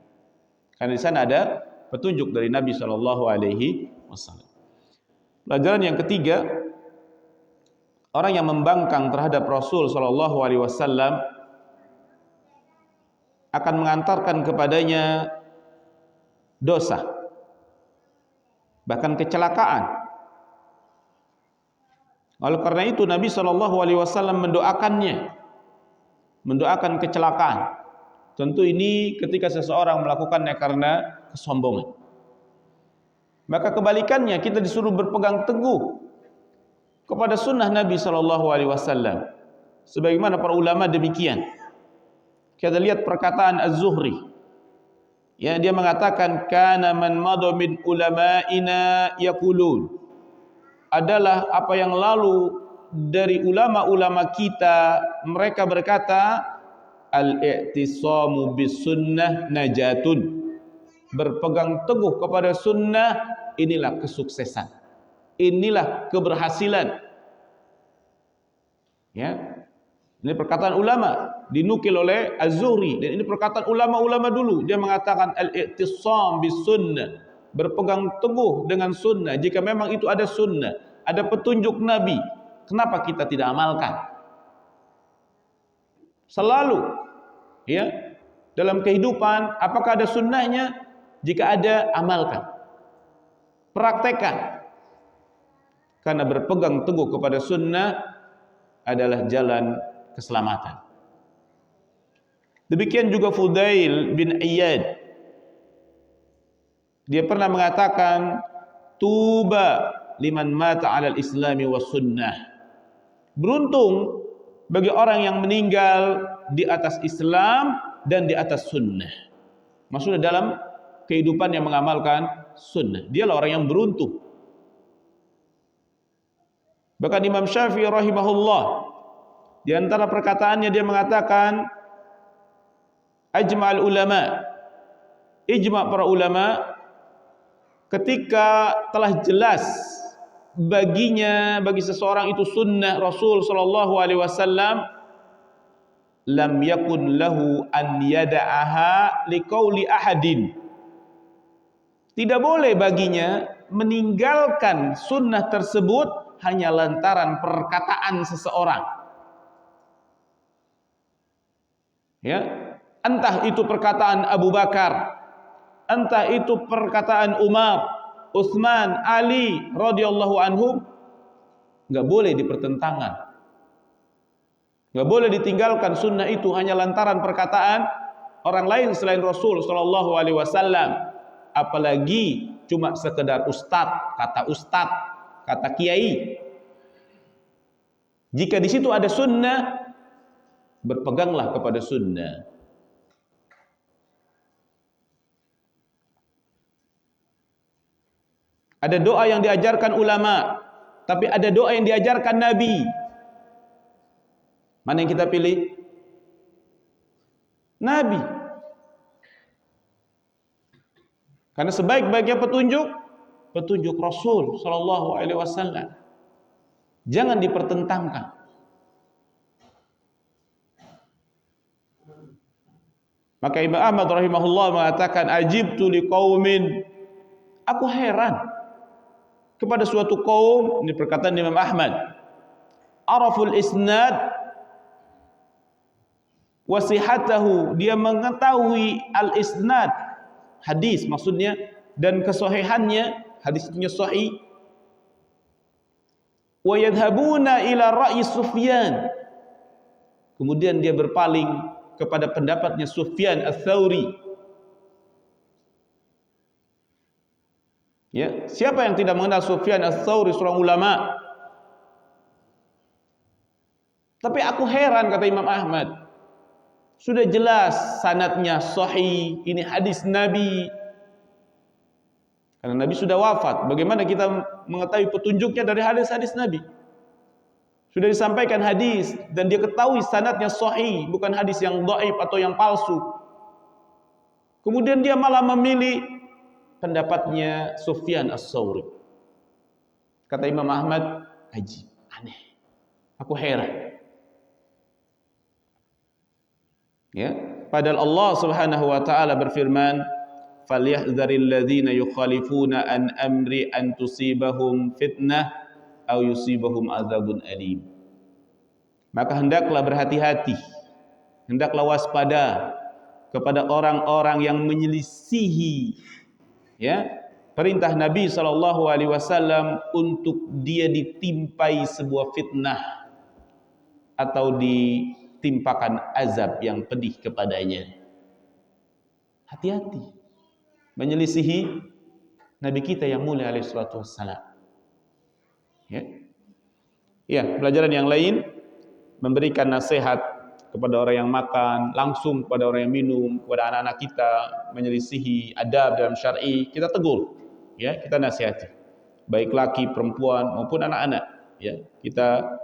Karena di sana ada petunjuk dari Nabi Shallallahu Alaihi Wasallam. Pelajaran yang ketiga, orang yang membangkang terhadap Rasul Shallallahu Alaihi Wasallam akan mengantarkan kepadanya dosa. bahkan kecelakaan. Oleh karena itu Nabi SAW mendoakan kecelakaan. Tentu ini ketika seseorang melakukannya karena kesombongan. Maka kebalikannya, kita disuruh berpegang teguh kepada sunnah Nabi SAW. Sebagaimana para ulama demikian. Kita lihat perkataan Az-Zuhri. Ya, dia mengatakan kana man madha min ulama'ina yaqulun, adalah apa yang lalu dari ulama-ulama kita, mereka berkata al-i'tisamu bis sunnah najatun, berpegang teguh kepada sunnah inilah kesuksesan, inilah keberhasilan. Ya, ini perkataan ulama dinukil oleh Az-Zuhri, dan ini perkataan ulama-ulama dulu. Dia mengatakan al-i'tisam bis sunnah, berpegang teguh dengan sunnah. Jika memang itu ada sunnah, ada petunjuk Nabi, kenapa kita tidak amalkan? Selalu, ya, dalam kehidupan, apakah ada sunnahnya? Jika ada, amalkan, praktekkan. Karena berpegang teguh kepada sunnah adalah jalan keselamatan. Demikian juga Fudail bin Iyad. Dia pernah mengatakan, tuba liman mata 'alal islami was sunnah. Beruntung bagi orang yang meninggal di atas Islam dan di atas sunnah. Maksudnya dalam kehidupan yang mengamalkan sunnah. Dialah orang yang beruntung. Bahkan Imam Syafi'i rahimahullah, di antara perkataannya dia mengatakan, ajma'al ulama, ijma' para ulama, ketika telah jelas baginya, bagi seseorang itu sunnah Rasul sallallahu alaihi wasallam, lam yakun lahu an yada'aha liqauli ahadin. Tidak boleh baginya meninggalkan sunnah tersebut hanya lantaran perkataan seseorang. Ya, entah itu perkataan Abu Bakar, entah itu perkataan Umar, Utsman, Ali radhiyallahu anhum, enggak boleh dipertentangkan. Enggak boleh ditinggalkan sunnah itu hanya lantaran perkataan orang lain selain Rasul sallallahu alaihi wasallam, apalagi cuma sekedar ustaz, kata kiai. Jika di situ ada sunnah, berpeganglah kepada sunnah. Ada doa yang diajarkan ulama, tapi ada doa yang diajarkan Nabi. Mana yang kita pilih? Nabi. Karena sebaik-baiknya petunjuk Rasul sallallahu alaihi wasallam. Jangan dipertentangkan. Maka Imam Ahmad rahimahullah mengatakan, ajibtu liqaumin, aku heran kepada suatu kaum, ini perkataan Imam Ahmad, araful isnad wasihatahu, dia mengetahui al-isnad, hadis maksudnya, dan kesahihannya, hadisnya sahih, wa yadhhabuna ila ra'yi Sufyan, kemudian dia berpaling kepada pendapatnya Sufyan Ats-Tsauri. Ya, siapa yang tidak mengenal Sufyan Ats-Tsauri, seorang ulama? Tapi aku heran, kata Imam Ahmad, sudah jelas sanadnya sahih, ini hadis Nabi. Karena Nabi sudah wafat, bagaimana kita mengetahui petunjuknya dari hadis-hadis Nabi? Sudah disampaikan hadis dan dia ketahui sanadnya sahih, bukan hadis yang dhaif atau yang palsu. Kemudian dia malah memilih pendapatnya Sufyan Ats-Tsauri. Kata Imam Ahmad, ajib, aneh, aku heran. Ya, padahal Allah Subhanahu wa taala berfirman, falyahdzaril ladzina yukhalifuna an amri an tusibahum fitnah aw yusibahum adzabun alim. Maka hendaklah berhati-hati, hendaklah waspada kepada orang-orang yang menyelisihi, ya, perintah Nabi SAW untuk dia ditimpai sebuah fitnah atau ditimpakan azab yang pedih kepadanya. Hati-hati menyelisihi Nabi kita yang mulia alaihi salatu wassalam. Ya, pelajaran yang lain, memberikan nasihat kepada orang yang makan, langsung kepada orang yang minum, kepada anak-anak kita, menyelisihi adab dalam syar'i, kita tegur, ya, kita nasihati, baik laki, perempuan maupun anak-anak, ya, kita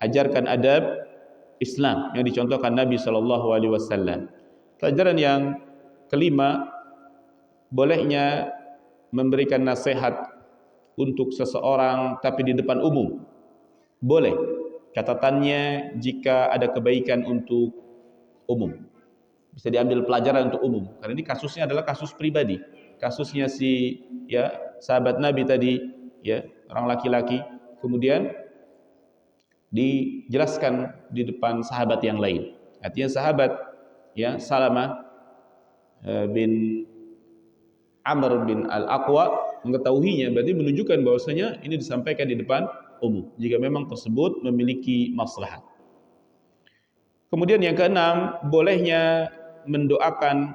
ajarkan adab Islam yang dicontohkan Nabi SAW. Pelajaran yang kelima, bolehnya memberikan nasihat untuk seseorang tapi di depan umum. Boleh. Catatannya jika ada kebaikan untuk umum. Bisa diambil pelajaran untuk umum. Karena ini kasusnya adalah kasus pribadi. Kasusnya si sahabat Nabi tadi, ya, orang laki-laki, kemudian dijelaskan di depan sahabat yang lain. Artinya sahabat Salamah bin Amr bin Al-Aqwa mengetahuinya, berarti menunjukkan bahwasanya ini disampaikan di depan umum jika memang tersebut memiliki maslahat. Kemudian yang keenam, bolehnya mendoakan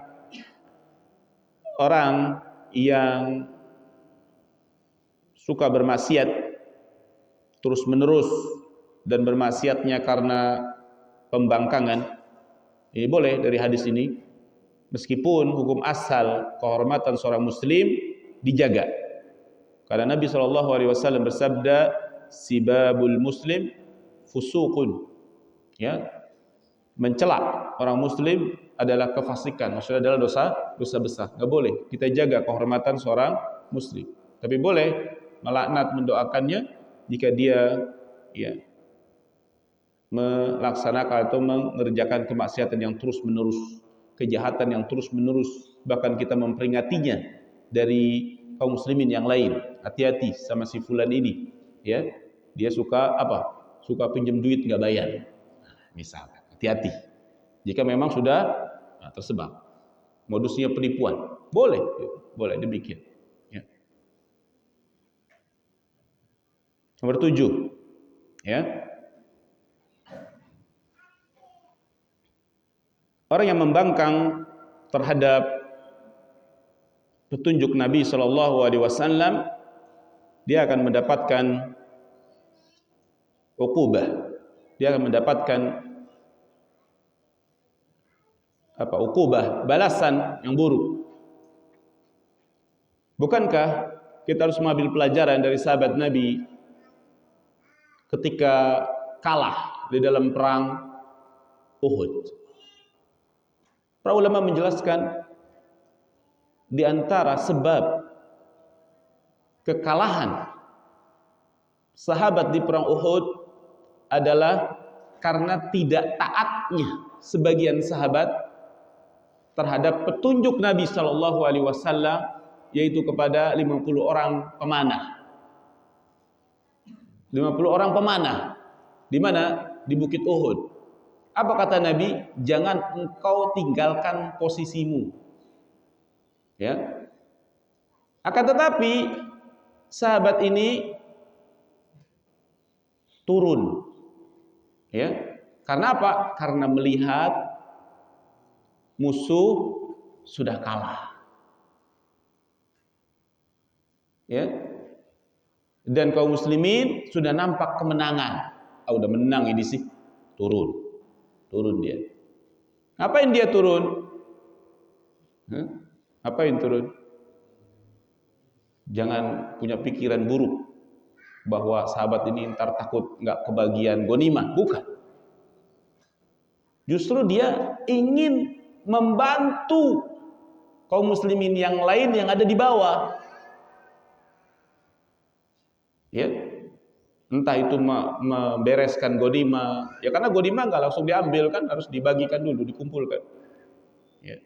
orang yang suka bermaksiat terus-menerus dan bermaksiatnya karena pembangkangan. Ini boleh dari hadis ini, meskipun hukum asal kehormatan seorang muslim dijaga. Karena Nabi SAW bersabda, sibabul muslim fusuqun, ya, mencela orang muslim adalah kefasikan, maksudnya adalah dosa besar. Enggak boleh. Kita jaga kehormatan seorang muslim. Tapi boleh melaknat, mendoakannya jika dia melaksanakan atau mengerjakan kemaksiatan yang terus-menerus, kejahatan yang terus-menerus, bahkan kita memperingatinya dari kaum muslimin yang lain. Hati-hati sama si fulan ini, ya, dia suka suka pinjam duit nggak bayar, misalkan. Hati-hati jika memang sudah tersebar modusnya penipuan. Boleh demikian, ya. Nomor 7, ya, orang yang membangkang terhadap petunjuk Nabi SAW, dia akan mendapatkan uqubah. Dia akan mendapatkan uqubah, balasan yang buruk. Bukankah kita harus mengambil pelajaran dari sahabat Nabi ketika kalah di dalam perang Uhud? Para ulama menjelaskan di antara sebab kekalahan sahabat di perang Uhud adalah karena tidak taatnya sebagian sahabat terhadap petunjuk Nabi SAW, yaitu kepada 50 orang pemanah. 50 orang pemanah di mana? Di Bukit Uhud. Apa kata Nabi? Jangan engkau tinggalkan posisimu. Ya. Akan tetapi sahabat ini turun. Ya. Karena apa? Karena melihat musuh sudah kalah. Ya. Dan kaum muslimin sudah nampak kemenangan. Udah menang ini sih. Turun dia. Ngapain dia turun? Ngapain turun? Jangan punya pikiran buruk bahwa sahabat ini ntar takut nggak kebagian ghanimah. Bukan. Justru dia ingin membantu kaum muslimin yang lain yang ada di bawah. Ya, entah itu membereskan ghanimah. Ya, karena ghanimah nggak langsung diambil kan, harus dibagikan dulu, dikumpulkan. Ya.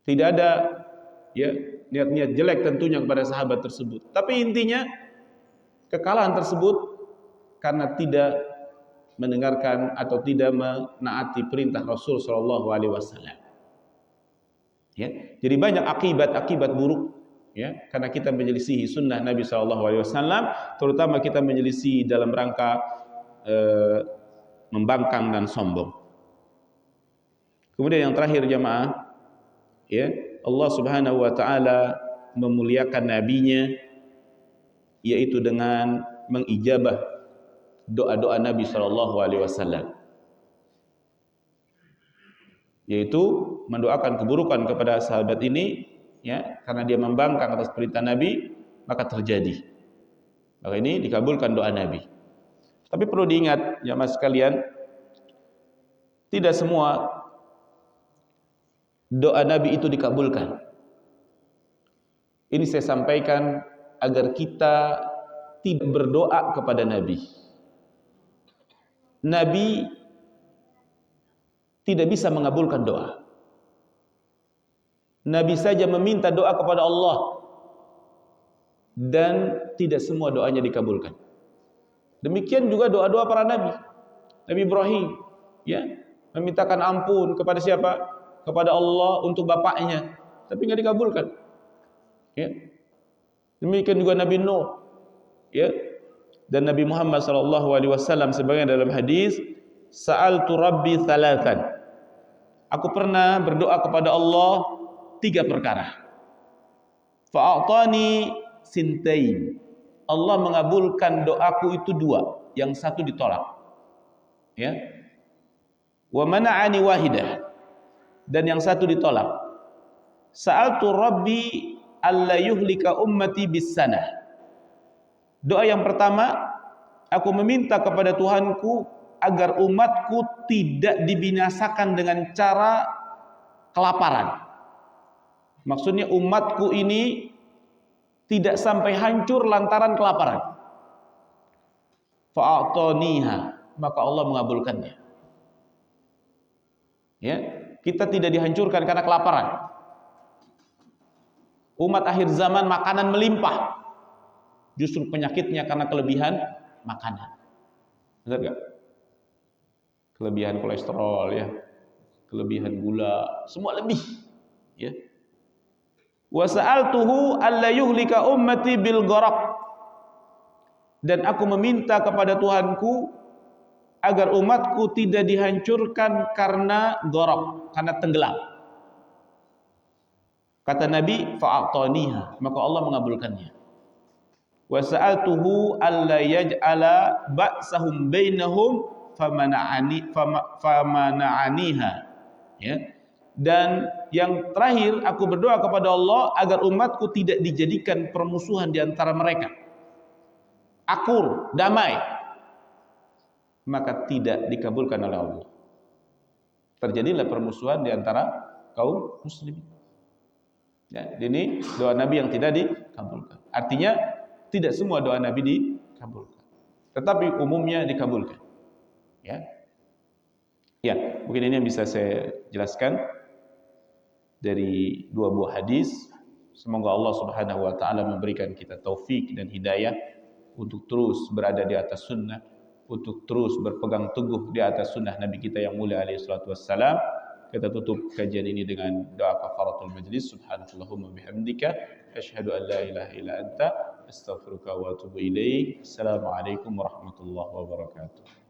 Tidak ada niat-niat jelek tentunya kepada sahabat tersebut. Tapi intinya kekalahan tersebut karena tidak mendengarkan atau tidak menaati perintah Rasul SAW. Ya. Jadi banyak akibat buruk ya, karena kita menyelisihi sunnah Nabi SAW, terutama kita menyelisihi dalam rangka membangkang dan sombong. Kemudian yang terakhir jamaah, ya, Allah Subhanahu wa taala memuliakan nabinya yaitu dengan mengijabah doa-doa Nabi SAW, yaitu mendoakan keburukan kepada sahabat ini, ya, karena dia membangkang atas perintah Nabi, maka terjadi. Maka ini dikabulkan doa Nabi. Tapi perlu diingat jamaah sekalian, tidak semua doa Nabi itu dikabulkan. Ini saya sampaikan agar kita tidak berdoa kepada Nabi. Nabi tidak bisa mengabulkan doa. Nabi saja meminta doa kepada Allah dan tidak semua doanya dikabulkan. Demikian juga doa-doa para nabi. Nabi Ibrahim, ya, memintakan ampun kepada siapa? Kepada Allah untuk bapaknya, tapi nggak dikabulkan. Ya. Demikian juga Nabi Nuh, ya, dan Nabi Muhammad SAW sebagaimana dalam hadis, sa'altu Rabbi thalathan. Aku pernah berdoa kepada Allah 3 perkara. Fa'atani sintain. Allah mengabulkan doaku itu 2, yang 1 ditolak. Ya. Wa mana'ani wahidah. Dan yang 1 ditolak. Sa'altu Rabbi alla yuhlika ummati bis-sanah. Doa yang pertama, aku meminta kepada Tuhanku agar umatku tidak dibinasakan dengan cara kelaparan. Maksudnya umatku ini tidak sampai hancur lantaran kelaparan. Fa'ataniha, maka Allah mengabulkannya. Ya, kita tidak dihancurkan karena kelaparan. Umat akhir zaman makanan melimpah. Justru penyakitnya karena kelebihan makanan. Benar gak? Kelebihan kolesterol, ya, kelebihan gula, semua lebih, ya. Wa sa'altuhu alla yuhlika ummati bil gharaq. Dan aku meminta kepada Tuhanku agar umatku tidak dihancurkan karena gharaq, karena tenggelam. Kata Nabi, fa'ataniha, maka Allah mengabulkannya. Wa sa'altuhu alla yaj'ala ba'sahum bainahum famana'aniha. Ya. Dan yang terakhir, aku berdoa kepada Allah agar umatku tidak dijadikan permusuhan di antara mereka. Akur, damai. Maka tidak dikabulkan oleh Allah. Terjadilah permusuhan di antara kaum muslimin. Ya, ini doa Nabi yang tidak dikabulkan. Artinya tidak semua doa Nabi dikabulkan, tetapi umumnya dikabulkan. Ya, ya, mungkin ini yang bisa saya jelaskan dari 2 buah hadis. Semoga Allah Subhanahu wa taala memberikan kita taufik dan hidayah untuk terus berada di atas sunnah, untuk terus berpegang teguh di atas sunnah Nabi kita yang mulia alaihi salatu wassalam. Kita tutup kajian ini dengan doa kafaratul majlis. Subhanallahumma bihamdika asyhadu an la ilaha illa anta astaghfiruka wa atubu ilaik. Assalamualaikum warahmatullahi wabarakatuh.